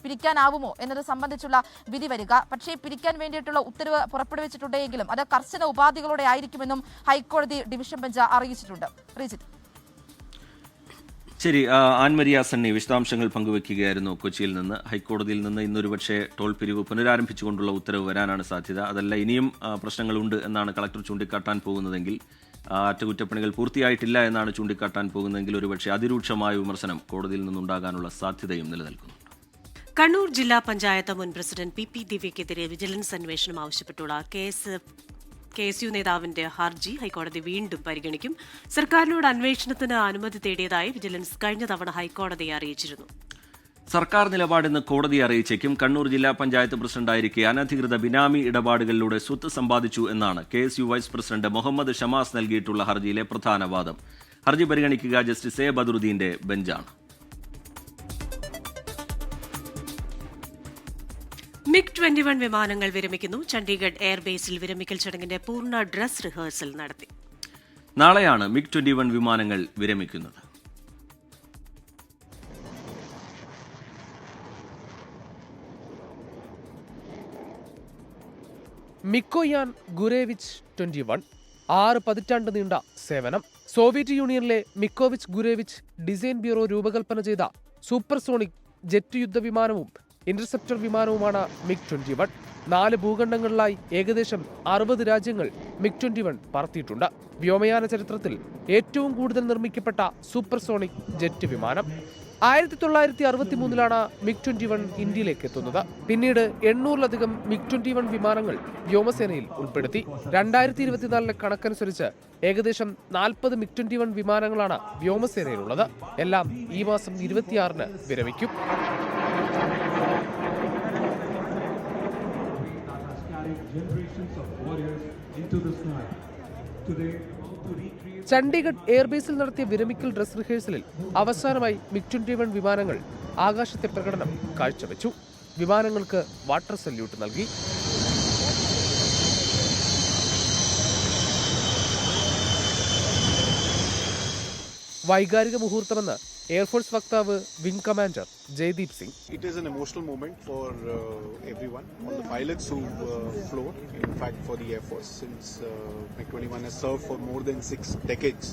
പിരിക്കാനാവുമോ എന്നത് സംബന്ധിച്ചുള്ള വിധി വരിക. പക്ഷേ പിരിക്കാൻ വേണ്ടിയിട്ടുള്ള ഉത്തരവ് പുറപ്പെടുവിച്ചിട്ടുണ്ടെങ്കിലും അത് കർശന ഉപാധികളോടെ ആയിരിക്കുമെന്നും ഹൈക്കോടതി ഡിവിഷൻ ബെഞ്ച് അറിയിച്ചിട്ടുണ്ട്. റീജിത്ത്. ശരി, ആൻമരിയ സണ്ണി വിശദാംശങ്ങൾ പങ്കുവയ്ക്കുകയായിരുന്നു കൊച്ചിയിൽ നിന്ന്. ഹൈക്കോടതിയിൽ നിന്ന് ഇന്നൊരു പക്ഷേ ടോൾ പിരിവ് പുനരാരംഭിച്ചുകൊണ്ടുള്ള ഉത്തരവ് വരാനാണ് സാധ്യത. അതല്ല ഇനിയും പ്രശ്നങ്ങളുണ്ട് എന്നാണ് കളക്ടർ ചൂണ്ടിക്കാട്ടാൻ പോകുന്നതെങ്കിൽ, അറ്റകുറ്റപ്പണികൾ പൂർത്തിയായിട്ടില്ല എന്നാണ് ചൂണ്ടിക്കാട്ടാൻ പോകുന്നതെങ്കിൽ ഒരുപക്ഷെ അതിരൂക്ഷമായ വിമർശനം കോടതിയിൽ നിന്നുണ്ടാകാനുള്ള സാധ്യതയും നിലനിൽക്കുന്നു. കണ്ണൂർ ജില്ലാ പഞ്ചായത്ത് മുൻ പ്രസിഡന്റ് പി ദിവ്യക്കെതിരെ വിജിലൻസ് അന്വേഷണം ആവശ്യപ്പെട്ടുള്ള KSU നേതാവിന്റെ ഹർജി ഹൈക്കോടതി വീണ്ടും പരിഗണിക്കും. സർക്കാരിനോട് അന്വേഷണത്തിന് അനുമതി തേടിയതായി വിജിലൻസ് കഴിഞ്ഞ തവണ ഹൈക്കോടതിയെ അറിയിച്ചിരുന്നു. സർക്കാർ നിലപാടെന്ന് കോടതിയെ അറിയിച്ചേക്കും. കണ്ണൂർ ജില്ലാ പഞ്ചായത്ത് പ്രസിഡന്റായിരിക്കെ അനധികൃത ബിനാമി ഇടപാടുകളിലൂടെ സ്വത്ത് സമ്പാദിച്ചു എന്നാണ് KSU vice president Muhammad Shamas നൽകിയിട്ടുള്ള ഹർജിയിലെ പ്രധാന വാദം. ഹർജി പരിഗണിക്കുക ജസ്റ്റിസ് A ബദറുദ്ദീന്റെ ബെഞ്ചാണ്. MiG-21 വിമാനങ്ങൾ വിരമിക്കുന്നു. ചണ്ഡീഗഡ് എയർബേസിൽ വിരമിക്കൽ ചടങ്ങിന്റെ പൂർണ്ണ ഡ്രസ് റിഹേഴ്സൽ നടത്തി. നാളെയാണ് MiG-21 വിമാനങ്ങൾ വിരമിക്കുന്നത്. മിക്കോയാൻ ഗുരേവിച്ച് 21 6 പതിറ്റാണ്ട് നീണ്ട സേവനം. സോവിയറ്റ് യൂണിയനിലെ മിക്കോവിച്ച് ഗുരേവിച്ച് ഡിസൈൻ ബ്യൂറോ രൂപകൽപ്പന ചെയ്ത സൂപ്പർസോണിക് ജെറ്റ് യുദ്ധവിമാനവും ഇന്റർസെപ്റ്റർ വിമാനവുമാണ് MiG-21. 4 ഭൂഖണ്ഡങ്ങളിലായി ഏകദേശം 60 രാജ്യങ്ങൾ MiG-21 പറത്തിയിട്ടുണ്ട്. വ്യോമയാന ചരിത്രത്തിൽ ഏറ്റവും കൂടുതൽ നിർമ്മിക്കപ്പെട്ട സൂപ്പർസോണിക് ജെറ്റ് വിമാനം. 1963 MiG-21 ഇന്ത്യയിലേക്ക് എത്തുന്നത്. പിന്നീട് 800-ലധികം MiG-21 വിമാനങ്ങൾ വ്യോമസേനയിൽ ഉൾപ്പെടുത്തി. 2024 കണക്കനുസരിച്ച് ഏകദേശം 40 MiG-21 വിമാനങ്ങളാണ് വ്യോമസേനയിലുള്ളത്. എല്ലാം ഈ മാസം 26-ന് വിരമിക്കും. ചണ്ഡീഗഡ് എയർബേസിൽ നടത്തിയ വിരമിക്കൽ ഡ്രസ് റിഹേഴ്സലിൽ അവസാനമായി MiG-21 വിമാനങ്ങൾ ആകാശത്തെ പ്രകടനം കാഴ്ചവെച്ചു. വിമാനങ്ങൾക്ക് വാട്ടർ സല്യൂട്ട് നൽകി. വൈകാരിക മുഹൂർത്തമെന്ന് എയർഫോഴ്സ് വക്താവ് wing commander Jaideep Singh. It is an emotional moment for everyone, all the pilots who flown, in fact for the Air Force, since MiG-21 has served for more than 6 decades.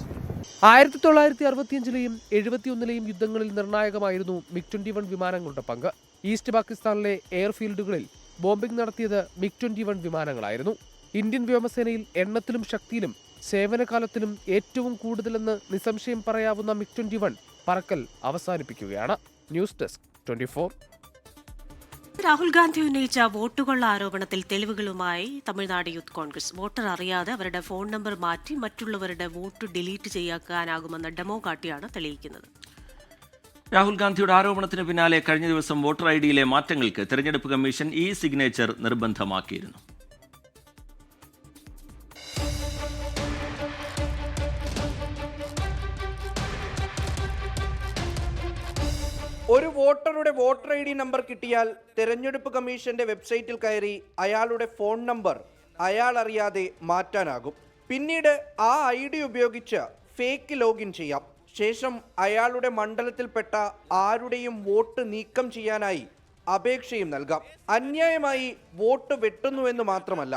1965-ലെയും 71-ലെയും യുദ്ധങ്ങളിൽ നിർണായകമായിരുന്നു MiG-21 വിമാനങ്ങളുടെ പങ്ക്. ഈസ്റ്റ് പാകിസ്ഥാനിലെ എയർഫീൽഡുകളിൽ ബോംബിംഗ് നടത്തിയത് MiG-21 വിമാനങ്ങളായിരുന്നു. ഇന്ത്യൻ വ്യോമസേനയിൽ എണ്ണത്തിലും ശക്തിയിലും സേവനകാലത്തിലും ഏറ്റവും കൂടുതലെന്ന് നിസ്സംശയം പറയാവുന്ന MiG-21 പറക്കൽ അവസാനിപ്പിക്കുകയാണ്. News desk 24. രാഹുൽ ഗാന്ധി ഉന്നയിച്ച വോട്ടുകൊള്ള ആരോപണത്തിൽ തെളിവുകളുമായി തമിഴ്നാട് യൂത്ത് കോൺഗ്രസ്. വോട്ടർ അറിയാതെ അവരുടെ ഫോൺ നമ്പർ മാറ്റി മറ്റുള്ളവരുടെ വോട്ട് ഡിലീറ്റ് ചെയ്യാനാകുമെന്ന ഡെമോ കാട്ടിയാണ് തെളിയിക്കുന്നത്. രാഹുൽ ഗാന്ധിയുടെ ആരോപണത്തിന് പിന്നാലെ കഴിഞ്ഞ ദിവസം വോട്ടർ ഐഡിയിലെ മാറ്റങ്ങൾക്ക് തെരഞ്ഞെടുപ്പ് കമ്മീഷൻ സിഗ്നേച്ചർ നിർബന്ധമാക്കിയിരുന്നു. ഒരു വോട്ടറുടെ വോട്ടർ ID നമ്പർ കിട്ടിയാൽ തെരഞ്ഞെടുപ്പ് കമ്മീഷന്റെ വെബ്സൈറ്റിൽ കയറി അയാളുടെ ഫോൺ നമ്പർ അയാൾ അറിയാതെ മാറ്റാനാകും. പിന്നീട് ആ ID ഉപയോഗിച്ച് ഫേക്ക് ലോഗിൻ ചെയ്യാം. ശേഷം അയാളുടെ മണ്ഡലത്തിൽപ്പെട്ട ആരുടെയും വോട്ട് നീക്കം ചെയ്യാനായി അപേക്ഷയും നൽകാം. അന്യായമായി വോട്ട് വെട്ടുന്നുവെന്ന് മാത്രമല്ല,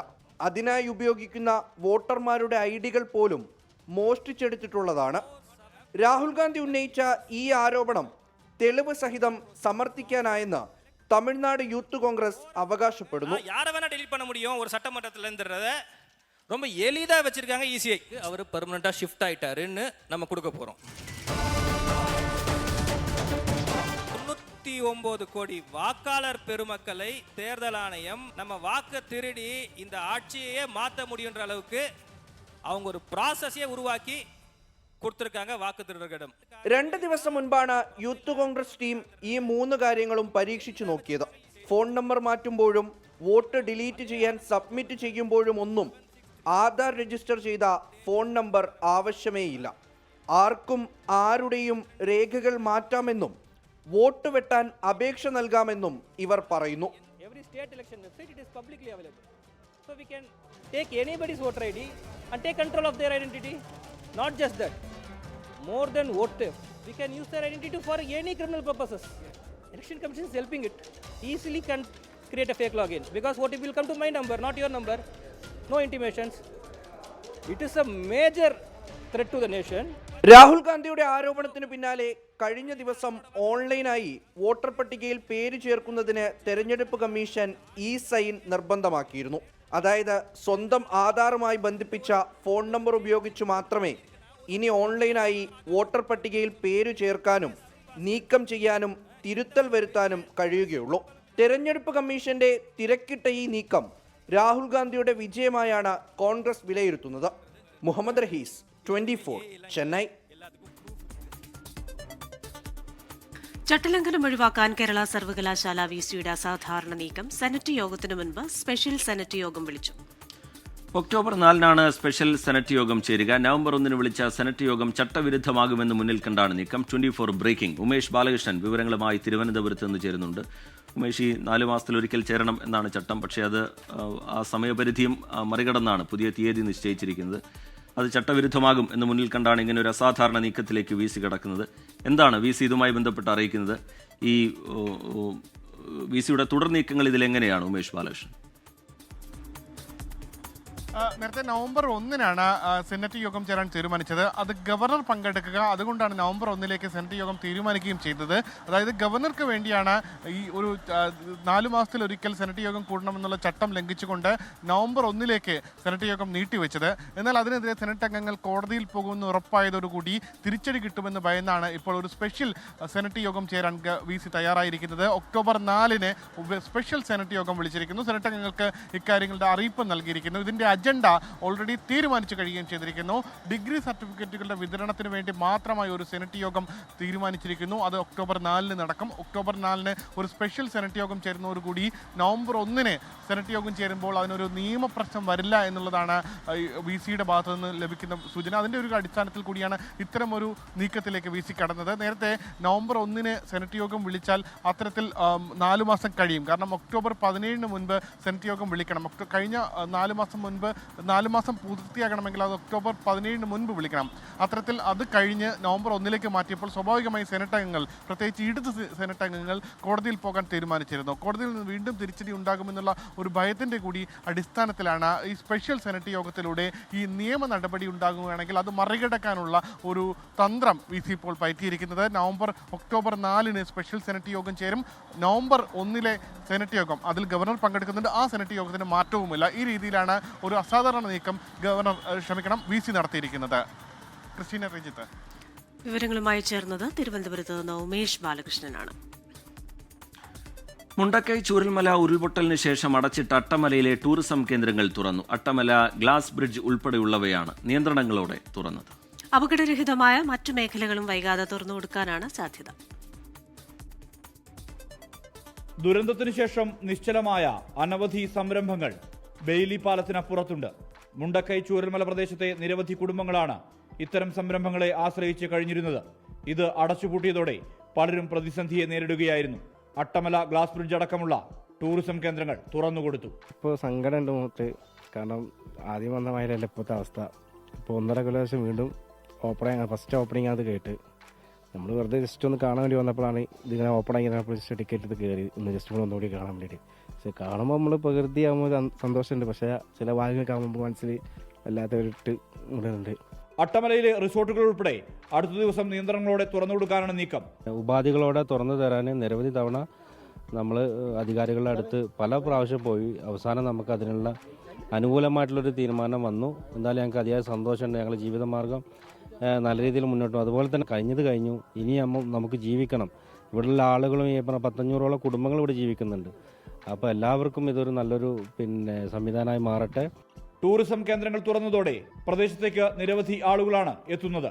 അതിനായി ഉപയോഗിക്കുന്ന വോട്ടർമാരുടെ ഐഡികൾ പോലും മോഷ്ടിച്ചെടുത്തിട്ടുള്ളതാണ്. രാഹുൽ ഗാന്ധി ഉന്നയിച്ച ഈ ആരോപണം തെളിവ് സഹിതം സമർത്ഥിക്കാനായെന്ന് തമിഴ്നാട് യൂത്ത് കോൺഗ്രസ് അവകാശപ്പെടുന്നു. யாரை வேணா delete பண்ண முடியும் ஒரு சட்டமன்றத்துல இருந்தறத ரொம்ப எளிதா வச்சிருக்காங்க. ஈஸியா அவர் பெர்மனண்டா ஷிஃப்ட் ஆயிட்டாருன்னு நம்ம கொடுக்க போறோம். 69 கோடி வாக்காளர் பெருமக்களை தேர்தல் ஆணையம் நம்ம வாக்கு திருடி இந்த ஆட்சியையே மாற்ற முடியுன்ற அளவுக்கு அவங்க ஒரு ப்ராசஸையே உருவாக்கி കൊടുത്തിരിക്കാങ്ക വാക്ക് തിരുടർക്കിടം. 2 ദിവസം മുൻപാണ് യൂത്ത് കോൺഗ്രസ് ടീം ഈ 3 കാര്യങ്ങളും പരീക്ഷിച്ചു നോക്കിയത്. ഫോൺ നമ്പർ മാറ്റുമ്പോഴും വോട്ട് ഡിലീറ്റ് ചെയ്യാൻ സബ്മിറ്റ് ചെയ്യുമ്പോഴും ഒന്നും ആധാർ രജിസ്റ്റർ ചെയ്ത ഫോൺ നമ്പർ ആവശ്യമേയില്ല. ആർക്കും ആരുടെയും രേഖകൾ മാറ്റാമെന്നും വോട്ട് വെട്ടാൻ അപേക്ഷ നൽകാമെന്നും ഇവർ പറയുന്നു. Every state election website it is publicly available. So we can take anybody's voter ID and take control of their identity. Not just that. More than vote theft, we can use their identity for any criminal purposes. Election Commission is helping it. Easily can create a fake login because OTP will come to my number, not your number. No intimations. It is a major threat to the nation. Rahul ഗാന്ധിയുടെ ആരോപണത്തിന് പിന്നാലെ കഴിഞ്ഞ ദിവസം ഓൺലൈനായി വോട്ടർ പട്ടികയിൽ പേര് ചേർക്കുന്നതിന് തെരഞ്ഞെടുപ്പ് കമ്മീഷൻ സൈൻ നിർബന്ധമാക്കിയിരുന്നു. അതായത് സ്വന്തം ആധാറുമായി ബന്ധിപ്പിച്ച ഫോൺ നമ്പർ ഉപയോഗിച്ച് മാത്രമേ ഇനി ഓൺലൈനായി വോട്ടർ പട്ടികയിൽ പേര് ചേർക്കാനും നീക്കം ചെയ്യാനും തിരുത്തൽ വരുത്താനും കഴിയുകയുള്ളൂ. തെരഞ്ഞെടുപ്പ് കമ്മീഷന്റെ തിരക്കിട്ട ഈ നീക്കം രാഹുൽ ഗാന്ധിയുടെ വിജയമായാണ് കോൺഗ്രസ് വിലയിരുത്തുന്നത്. മുഹമ്മദ് റഹീസ്, 24, ചെന്നൈ. ചട്ടലംഘനം ഒഴിവാക്കാൻ കേരള സർവകലാശാല വിസിയുടെ അസാധാരണ നീക്കം. സെനറ്റ് യോഗത്തിനു മുൻപ് സ്പെഷ്യൽ സെനറ്റ് യോഗം വിളിച്ചു. ഒക്ടോബർ 4-നാണ് സ്പെഷ്യൽ സെനറ്റ് യോഗം ചേരുക. നവംബർ 1-ന് വിളിച്ച സെനറ്റ് യോഗം ചട്ടവിരുദ്ധമാകുമെന്ന് മുന്നിൽ കണ്ടാണ് നീക്കം. 24 ബ്രേക്കിംഗ്. ഉമേഷ് ബാലകൃഷ്ണൻ വിവരങ്ങളുമായി തിരുവനന്തപുരത്ത് നിന്ന് ചേരുന്നുണ്ട്. ഉമേഷ്, ഈ 4 മാസത്തിലൊരിക്കൽ ചേരണം എന്നാണ് ചട്ടം. പക്ഷേ അത് ആ സമയപരിധിയും മറികടന്നാണ് പുതിയ തീയതി നിശ്ചയിച്ചിരിക്കുന്നത്. അത് ചട്ടവിരുദ്ധമാകും എന്ന് മുന്നിൽ കണ്ടാണ് ഇങ്ങനെ ഒരു അസാധാരണ നീക്കത്തിലേക്ക് വി സി കടക്കുന്നത്. എന്താണ് വി സി ഇതുമായി ബന്ധപ്പെട്ട് അറിയിക്കുന്നത്? ഈ വി സിയുടെ തുടർ നീക്കങ്ങൾ ഇതിലെങ്ങനെയാണ് ഉമേഷ് ബാലകൃഷ്ണൻ? നേരത്തെ നവംബർ 1-നാണ് സെനറ്റ് യോഗം ചേരാൻ തീരുമാനിച്ചത്. അത് ഗവർണർ പങ്കെടുക്കുക, അതുകൊണ്ടാണ് നവംബർ 1-ലേക്ക് സെനറ്റ് യോഗം തീരുമാനിക്കുകയും ചെയ്തത്. അതായത് ഗവർണർക്ക് വേണ്ടിയാണ് ഈ ഒരു 4 മാസത്തിലൊരിക്കൽ സെനറ്റ് യോഗം കൂടണമെന്നുള്ള ചട്ടം ലംഘിച്ചുകൊണ്ട് നവംബർ 1-ലേക്ക് സെനറ്റ് യോഗം നീട്ടിവെച്ചത്. എന്നാൽ അതിനെതിരെ സെനറ്റ് അംഗങ്ങൾ കോടതിയിൽ പോകുമെന്ന് ഉറപ്പായതോടുകൂടി തിരിച്ചടി കിട്ടുമെന്ന് ഭയന്നാണ് ഇപ്പോൾ ഒരു സ്പെഷ്യൽ സെനറ്റ് യോഗം ചേരാൻ വി സി തയ്യാറായിരിക്കുന്നത്. ഒക്ടോബർ 4-ന് സ്പെഷ്യൽ സെനറ്റ് യോഗം വിളിച്ചിരിക്കുന്നു. സെനറ്റ് അംഗങ്ങൾക്ക് ഇക്കാര്യങ്ങളുടെ അറിയിപ്പ് നൽകിയിരിക്കുന്നു. ഇതിൻ്റെ അജണ്ട ഓൾറെഡി തീരുമാനിച്ചു കഴിയുകയും ചെയ്തിരിക്കുന്നു. ഡിഗ്രി സർട്ടിഫിക്കറ്റുകളുടെ വിതരണത്തിന് വേണ്ടി മാത്രമായി ഒരു സെനറ്റ് യോഗം തീരുമാനിച്ചിരിക്കുന്നു. അത് ഒക്ടോബർ 4-ന് നടക്കും. ഒക്ടോബർ 4-ന് ഒരു സ്പെഷ്യൽ സെനറ്റ് യോഗം ചേരുന്നതോടുകൂടി നവംബർ 1-ന് സെനറ്റ് യോഗം ചേരുമ്പോൾ അതിനൊരു നിയമപ്രശ്നം വരില്ല എന്നുള്ളതാണ് വി സിയുടെ ഭാഗത്തു നിന്ന് ലഭിക്കുന്ന സൂചന. അതിൻ്റെ ഒരു അടിസ്ഥാനത്തിൽ കൂടിയാണ് ഇത്തരം ഒരു നീക്കത്തിലേക്ക് വി സി കടന്നത്. നേരത്തെ നവംബർ 1-ന് സെനറ്റ് യോഗം വിളിച്ചാൽ അത്തരത്തിൽ 4 മാസം കഴിയും. കാരണം ഒക്ടോബർ 17-ന് മുൻപ് സെനറ്റ് യോഗം വിളിക്കണം. കഴിഞ്ഞ 4 മാസം മുൻപ് 4 മാസം പൂർത്തിയാകണമെങ്കിൽ അത് ഒക്ടോബർ 17-ന് മുൻപ് വിളിക്കണം. അത്തരത്തിൽ അത് കഴിഞ്ഞ് നവംബർ 1-ലേക്ക് മാറ്റിയപ്പോൾ സ്വാഭാവികമായി സെനറ്റ് അംഗങ്ങൾ, പ്രത്യേകിച്ച് ഇടത് സെനറ്റ് അംഗങ്ങൾ കോടതിയിൽ പോകാൻ തീരുമാനിച്ചിരുന്നു. കോടതിയിൽ നിന്ന് വീണ്ടും തിരിച്ചടി ഉണ്ടാകുമെന്നുള്ള ഒരു ഭയത്തിൻ്റെ കൂടി അടിസ്ഥാനത്തിലാണ് ഈ സ്പെഷ്യൽ സെനറ്റ് യോഗത്തിലൂടെ ഈ നിയമ നടപടി ഉണ്ടാകുകയാണെങ്കിൽ അത് മറികടക്കാനുള്ള ഒരു തന്ത്രം വി സി ഇപ്പോൾ പയറ്റിയിരിക്കുന്നത്. ഒക്ടോബർ 4-ന് സ്പെഷ്യൽ സെനറ്റ് യോഗം ചേരും. നവംബർ 1-ലെ സെനറ്റ് യോഗം, അതിൽ ഗവർണർ പങ്കെടുക്കുന്നുണ്ട്. ആ സെനറ്റ് യോഗത്തിന് മാറ്റവുമില്ല. ഈ രീതിയിലാണ് ഒരു അസാധാരണ നീക്കം വി സി നടത്തിയിരിക്കുന്നത്. ക്രിസ്റ്റീന രഞ്ജിത്ത് വിവരങ്ങളുമായി ചേർന്നത് തിരുവനന്തപുരത്ത് നിന്ന് ഉമേഷ് ബാലകൃഷ്ണനാണ്. മുണ്ടക്കൈ ചൂരൽമല ഉരുൾപൊട്ടലിന് ശേഷം അടച്ചിട്ട അട്ടമലയിലെ ടൂറിസം കേന്ദ്രങ്ങൾ തുറന്നു. അട്ടമല ഗ്ലാസ് ബ്രിഡ്ജ് ഉൾപ്പെടെയുള്ളവയാണ് നിയന്ത്രണങ്ങളോടെ തുറന്നത്. അപകടരഹിതമായ മറ്റു മേഖലകളും വൈകാതെ തുറന്നുകൊടുക്കാനാണ് സാധ്യത. ദുരന്തത്തിനു ശേഷം നിശ്ചലമായ അനവധി സംരംഭങ്ങൾ ബെയിലി പാലത്തിനപ്പുറത്തുണ്ട്. മുണ്ടക്കൈ ചൂരൽമല പ്രദേശത്തെ നിരവധി കുടുംബങ്ങളാണ് ഇത്തരം സംരംഭങ്ങളെ ആശ്രയിച്ച് കഴിഞ്ഞിരുന്നത്. ഇത് അടച്ചുപൂട്ടിയതോടെ പലരും പ്രതിസന്ധിയെ നേരിടുകയായിരുന്നു. അട്ടമല ഗ്ലാസ് ബ്രിഡ്ജ് അടക്കമുള്ള ടൂറിസം കേന്ദ്രങ്ങൾ തുറന്നുകൊടുത്തു. ഇപ്പോൾ സങ്കടമുണ്ട് മുഖത്ത്. കാരണം ആദ്യം വന്ന മാതിരിയല്ല ഇപ്പോഴത്തെ അവസ്ഥ. ഇപ്പോൾ 1.5 കൊല്ലം വീണ്ടും ഫസ്റ്റ് ഓപ്പണിംഗ് അത് കേട്ട് നമ്മൾ വെറുതെ ജസ്റ്റ് ഒന്ന് കാണാൻ വേണ്ടി വന്നപ്പോഴാണ് ഇതിങ്ങനെ ഓപ്പൺ ആയി ജസ്റ്റ് ടിക്കറ്റ് എടുത്ത് കയറി ഒന്ന് ജസ്റ്റ് ഒന്നുകൂടി കാണാൻ വേണ്ടിയിട്ട്. പക്ഷെ കാണുമ്പോൾ നമ്മൾ പ്രകൃതിയാകുമ്പോൾ സന്തോഷമുണ്ട്. പക്ഷേ ചില ഭാഗങ്ങൾ കാണുമ്പോൾ മനസ്സിൽ വല്ലാത്തൊരിട്ട് ഉണ്ട്. അട്ടമലയിലെ റിസോർട്ടുകൾ ഉൾപ്പെടെ അടുത്ത ദിവസം നിയന്ത്രണങ്ങളോടെ തുറന്നുകൊടുക്കാനാണ് നീക്കം. ഉപാധികളോടെ തുറന്നു തരാൻ നിരവധി തവണ നമ്മൾ അധികാരികളുടെ അടുത്ത് പല പ്രാവശ്യം പോയി. അവസാനം നമുക്ക് അതിനുള്ള അനുകൂലമായിട്ടുള്ളൊരു തീരുമാനം വന്നു. എന്തായാലും ഞങ്ങൾക്ക് അതിയായ സന്തോഷമുണ്ട്. ഞങ്ങളുടെ ജീവിതമാർഗം നല്ല രീതിയിൽ മുന്നോട്ട് പോകും. അതുപോലെ തന്നെ കഴിഞ്ഞത് കഴിഞ്ഞു. ഇനി നമുക്ക് ജീവിക്കണം. ഇവിടെയുള്ള ആളുകളും ഈ പറഞ്ഞ 500-ഓളം കുടുംബങ്ങൾ ഇവിടെ ജീവിക്കുന്നുണ്ട്. അപ്പോൾ എല്ലാവർക്കും ഇതൊരു നല്ലൊരു സംവിധാനമായി മാറട്ടെ. ടൂറിസം കേന്ദ്രങ്ങൾ തുറന്നതോടെ പ്രദേശത്തേക്ക് നിരവധി ആളുകളാണ് എത്തുന്നത്.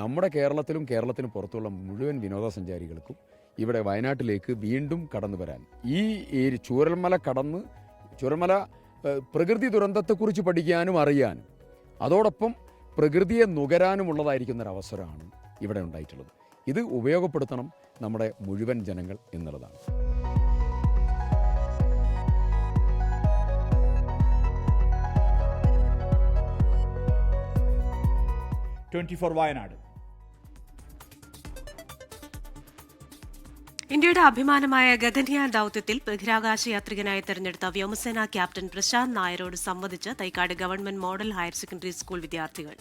നമ്മുടെ കേരളത്തിലും കേരളത്തിന് പുറത്തുള്ള മുഴുവൻ വിനോദസഞ്ചാരികൾക്കും ഇവിടെ വയനാട്ടിലേക്ക് വീണ്ടും കടന്നു വരാൻ ഈ ചൂരൽമല കടന്ന് ചൂരൽമല പ്രകൃതി ദുരന്തത്തെക്കുറിച്ച് പഠിക്കാനും അറിയാനും അതോടൊപ്പം പ്രകൃതിയെ നുകരാനുമുള്ളതായിരിക്കുന്നൊരവസരമാണ് ഇവിടെ ഉണ്ടായിട്ടുള്ളത്. ഇത് ഉപയോഗപ്പെടുത്തണം നമ്മുടെ മുഴുവൻ ജനങ്ങൾ എന്നുള്ളതാണ്. വയനാട്. ഇന്ത്യയുടെ അഭിമാനമായ ഗഗൻയാൻ ദൌത്യത്തിൽ ബഹിരാകാശ യാത്രികനായി തെരഞ്ഞെടുത്ത വ്യോമസേന ക്യാപ്റ്റൻ പ്രശാന്ത് നായരോട് സംവദിച്ച് Thycaud government model higher secondary school വിദ്യാർത്ഥികൾ.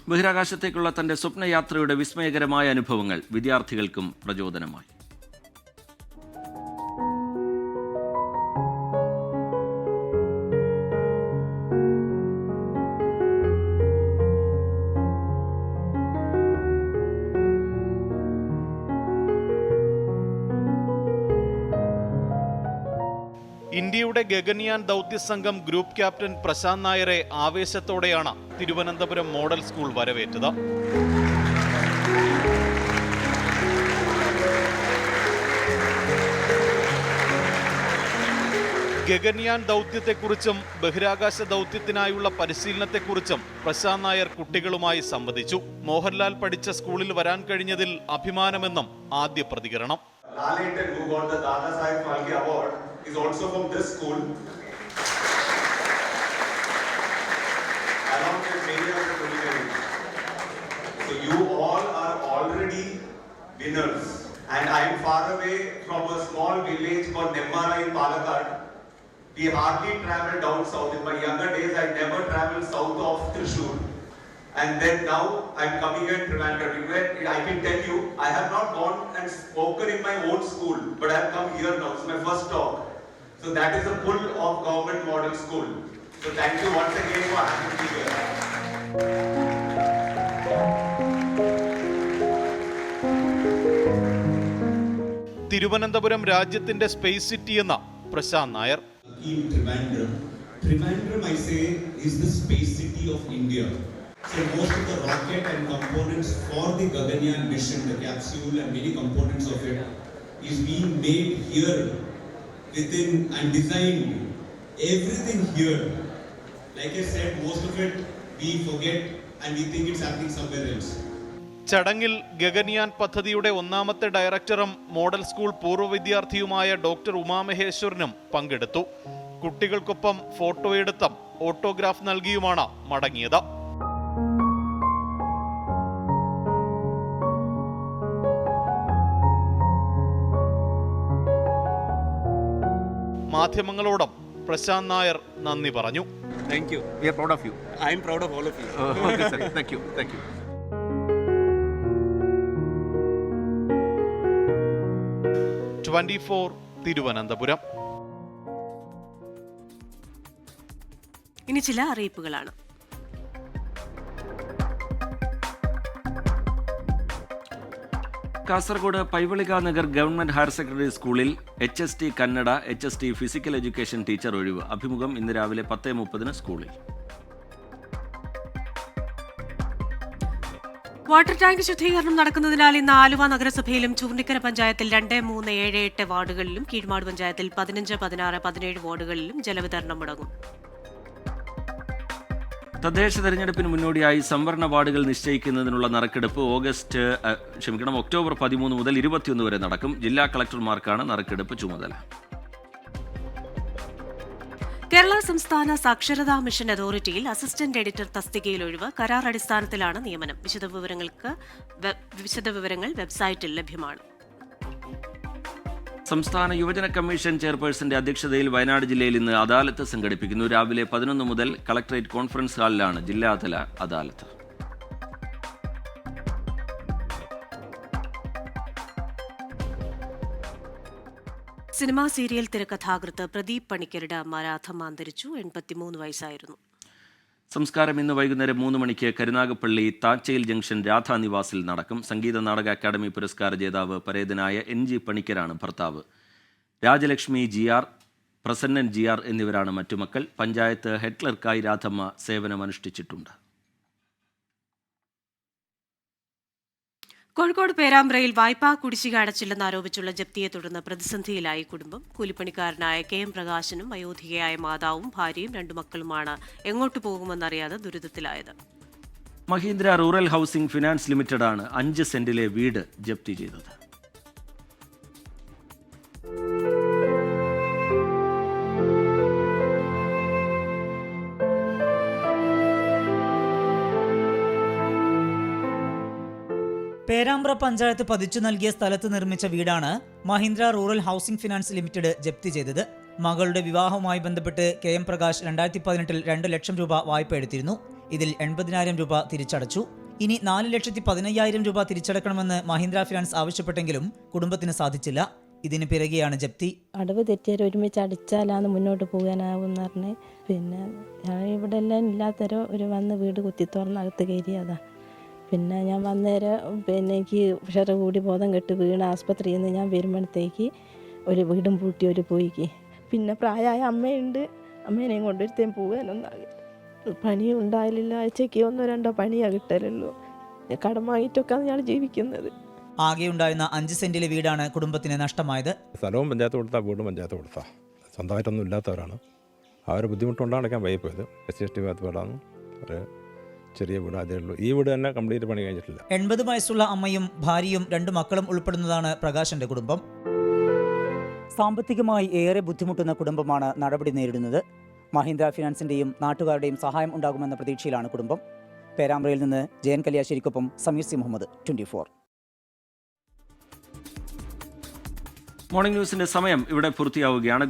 ബഹിരാകാശത്തേക്കുള്ള തന്റെ സ്വപ്നയാത്രയുടെ വിസ്മയകരമായ അനുഭവങ്ങൾ വിദ്യാർത്ഥികൾക്കും പ്രചോദനമായി. ഇന്ത്യയുടെ ഗഗൻയാൻ ദൗത്യസംഘം ഗ്രൂപ്പ് ക്യാപ്റ്റൻ പ്രശാന്ത് നായരെ ആവേശത്തോടെയാണ് തിരുവനന്തപുരം മോഡൽ സ്കൂൾ വരവേറ്റത്. ഗഗൻയാൻ ദൗത്യത്തെക്കുറിച്ചും ബഹിരാകാശ ദൗത്യത്തിനായുള്ള പരിശീലനത്തെക്കുറിച്ചും പ്രശാന്ത് നായർ കുട്ടികളുമായി സംവദിച്ചു. മോഹൻലാൽ പഠിച്ച സ്കൂളിൽ വരാൻ കഴിഞ്ഞതിൽ അഭിമാനമെന്നും ആദ്യ പ്രതികരണം. is also from this school, along with many other luminaries. So you all are already winners, and I am far away from a small village called Nemmara in Palakkad. We hardly travel down south. In my younger days, I never traveled south of Thrissur. And then now I'm coming here in Trivandrum. I can tell you, I have not gone and spoken in my own school, but I have come here now. It's my first talk. So that is the pull of Government Model School. So thank you once again for having me here. Thiruvananthapuram രാജ്യത്തിന്റെ സ്പേസ് സിറ്റി എന്ന Prashant Nair. Trivandrum, I say, is the space city of India. So most of the rocket and components for the Gaganyaan mission, the capsule and many components of it, is being made here within and designed. Everything here. Like I said, most of it we forget and we think it's happening somewhere else. ചടങ്ങിൽ ഗഗൻയാൻ പദ്ധതിയുടെ ഒന്നാമത്തെ ഡയറക്ടറും മോഡൽ സ്കൂൾ പൂർവ്വ വിദ്യാർത്ഥിയുമായ ഡോക്ടർ ഉമാമഹേശ്വരനും പങ്കെടുത്തു. കുട്ടികൾക്കൊപ്പം ഫോട്ടോയെടുത്തും ഓട്ടോഗ്രാഫ് നൽകിയുമാണ് മടങ്ങിയത്. മാധ്യമങ്ങളോടും പ്രശാന്ത് നായർ നന്ദി പറഞ്ഞു. Thank you. We are proud of you. I am proud of all of you. Okay, sir. Thank you. Thank you. Thiruvananthapuram. ഇനി ചില അറിയിപ്പുകളാണ്. Kasaragod Paivalike Nagar government higher secondary സ്കൂളിൽ HST Kannada HST physical education teacher ഒഴിവ്. അഭിമുഖം ഇന്ന് രാവിലെ 10:30 സ്കൂളിൽ. വാട്ടർ ടാങ്ക് ശുദ്ധീകരണം നടക്കുന്നതിനാൽ ഇന്ന് ആലുവ നഗരസഭയിലും ചൂർണിക്കര പഞ്ചായത്തിൽ 2, 3, 7, 8 വാർഡുകളിലും കീഴ്മാട് പഞ്ചായത്തിൽ 15, 16, 17 വാർഡുകളിലും ജലവിതരണം മുടങ്ങും. തദ്ദേശ തെരഞ്ഞെടുപ്പിന് മുന്നോടിയായി സംവരണ വാർഡുകൾ നിശ്ചയിക്കുന്നതിനുള്ള നറുക്കെടുപ്പ് ഒക്ടോബർ 13 മുതൽ 21 വരെ നടക്കും. ജില്ലാ കളക്ടർമാർക്കാണ് നറുക്കെടുപ്പ് ചുമതല. കേരള സംസ്ഥാന സാക്ഷരതാ മിഷൻ അതോറിറ്റിയിൽ അസിസ്റ്റന്റ് എഡിറ്റർ തസ്തികയിൽ ഒഴിവ്. കരാർ അടിസ്ഥാനത്തിലാണ് നിയമനം. വിശദവിവരങ്ങൾ വെബ്സൈറ്റിൽ ലഭ്യമാണ്. സംസ്ഥാന യുവജന കമ്മീഷൻ ചെയർപേഴ്സന്റെ അധ്യക്ഷതയിൽ വയനാട് ജില്ലയിൽ ഇന്ന് അദാലത്ത് സംഘടിപ്പിക്കുന്നു. രാവിലെ 11 മുതൽ കളക്ടറേറ്റ് കോൺഫറൻസ് ഹാളിലാണ് ജില്ലാതല അദാലത്ത്. സിനിമാ സീരിയൽ തിരക്കഥാകൃത്ത് പ്രദീപ് പണിക്കരുടെ അമ്മ രാധമ്മ അന്തരിച്ചു. 83 വയസ്സായിരുന്നു. സംസ്കാരം ഇന്ന് വൈകുന്നേരം 3 മണിക്ക് കരുനാഗപ്പള്ളി താച്ചയിൽ ജംഗ്ഷൻ രാധാ നിവാസിൽ നടക്കും. സംഗീത നാടക അക്കാദമി പുരസ്കാര ജേതാവ് പരേതനായ NG പണിക്കരാണ് ഭർത്താവ്. രാജലക്ഷ്മി GR, പ്രസന്നൻ GR എന്നിവരാണ് മറ്റു മക്കൾ. പഞ്ചായത്ത് ഹെഡ് ക്ലർക്കായി രാധമ്മ സേവനമനുഷ്ഠിച്ചിട്ടുണ്ട്. കോഴിക്കോട് പേരാമ്പ്രയിൽ വായ്പാ കുടിശ്ശിക അടച്ചില്ലെന്ന് ആരോപിച്ചുള്ള ജപ്തിയെ തുടർന്ന് പ്രതിസന്ധിയിലായി കുടുംബം. കൂലിപ്പണിക്കാരനായ KM പ്രകാശനും വയോധികയായ മാതാവും ഭാര്യയും 2 മക്കളുമാണ് എങ്ങോട്ട് പോകുമെന്നറിയാതെ ദുരിതത്തിലായത്. മഹീന്ദ്ര റൂറൽ ഹൗസിംഗ് ഫിനാൻസ് ലിമിറ്റഡാണ് 5 സെന്റിലെ വീട് ജപ്തി ചെയ്തത്. പേരാമ്പ്ര പഞ്ചായത്ത് പതിച്ചു നൽകിയ സ്ഥലത്ത് നിർമ്മിച്ച വീടാണ് Mahindra rural housing finance limited ജപ്തി ചെയ്തത്. മകളുടെ വിവാഹവുമായി ബന്ധപ്പെട്ട് KM പ്രകാശ് 2018 2 ലക്ഷം രൂപ വായ്പ എടുത്തിരുന്നു. ഇതിൽ 80,000 രൂപ തിരിച്ചടച്ചു. ഇനി 4,15,000 രൂപ തിരിച്ചടക്കണമെന്ന് മഹീന്ദ്ര ഫിനാൻസ് ആവശ്യപ്പെട്ടെങ്കിലും കുടുംബത്തിന് സാധിച്ചില്ല. ഇതിന് പിറകെയാണ് ജപ്തി. അടവ് തെറ്റിയാൽ ഒരുമിച്ച് അടിച്ചാലാണ് മുന്നോട്ട് പോകാനാവും എന്ന് പറഞ്ഞ് പിന്നെ ഇവിടെ എല്ലാം ഇല്ലാത്തവരോ ഒരു വന്ന് വീട് കുത്തി തുറന്നകത്ത് കയറിയതാണ്. പിന്നെ ഞാൻ വന്നേരം എനിക്ക് പ്രഷർ കൂടി ബോധം കെട്ട് വീണ ആസ്പത്രിയിൽ നിന്ന് ഞാൻ വരുമ്പോഴത്തേക്ക് ഒരു വീടും പൂട്ടി ഒരു പോയിക്ക്. പിന്നെ പ്രായമായ അമ്മയുണ്ട്, അമ്മേനെയും കൊണ്ടൊരുത്തേം പോകാനൊന്നാകില്ല. പണിയും ഉണ്ടായില്ല. ആഴ്ചയ്ക്ക് 1-2 പണിയാണ് കിട്ടലുള്ളൂ. കടം വാങ്ങിയിട്ടൊക്കെയാണ് ഞാൻ ജീവിക്കുന്നത്. ആകെ ഉണ്ടായിരുന്ന 5 സെന്റിലെ വീടാണ് കുടുംബത്തിന് നഷ്ടമായത്. സ്ഥലവും പഞ്ചായത്ത് കൊടുത്താൽ വീടും പഞ്ചായത്ത് കൊടുത്താൽ സ്വന്തമായിട്ടൊന്നും ഇല്ലാത്തവരാണ്. ആ ഒരു ബുദ്ധിമുട്ടുകൊണ്ടാണ് ഞാൻ വൈകി പോയത്. SC/ST വീടാണ്, ഒരു ചെറിയ വീട് അതേ ഉള്ളൂ. ഈ വീട് തന്നെ കംപ്ലീറ്റ് പണി കഴിഞ്ഞിട്ടില്ല. 80 വയസ്സുള്ള അമ്മയും ഭാര്യയും 2 മക്കളും ഉൾപ്പെടുന്നതാണ് പ്രകാശന്റെ കുടുംബം. സാമ്പത്തികമായി ഏറെ ബുദ്ധിമുട്ടുന്ന കുടുംബമാണ് നടപടി നേരിടുന്നത്. മഹീന്ദ്ര ഫിനാൻസിന്റെയും നാട്ടുകാരുടെയും സഹായം ഉണ്ടാകുമെന്ന പ്രതീക്ഷയിലാണ് കുടുംബം. പേരാമ്പ്രയിൽ നിന്ന് ജയൻ കല്യാശ്ശേരിക്കൊപ്പം സമീർ സി മുഹമ്മദ്, 24. മോർണിംഗ് ന്യൂസിന്റെ സമയം ഇവിടെ പൂർത്തിയാവുകയാണ്.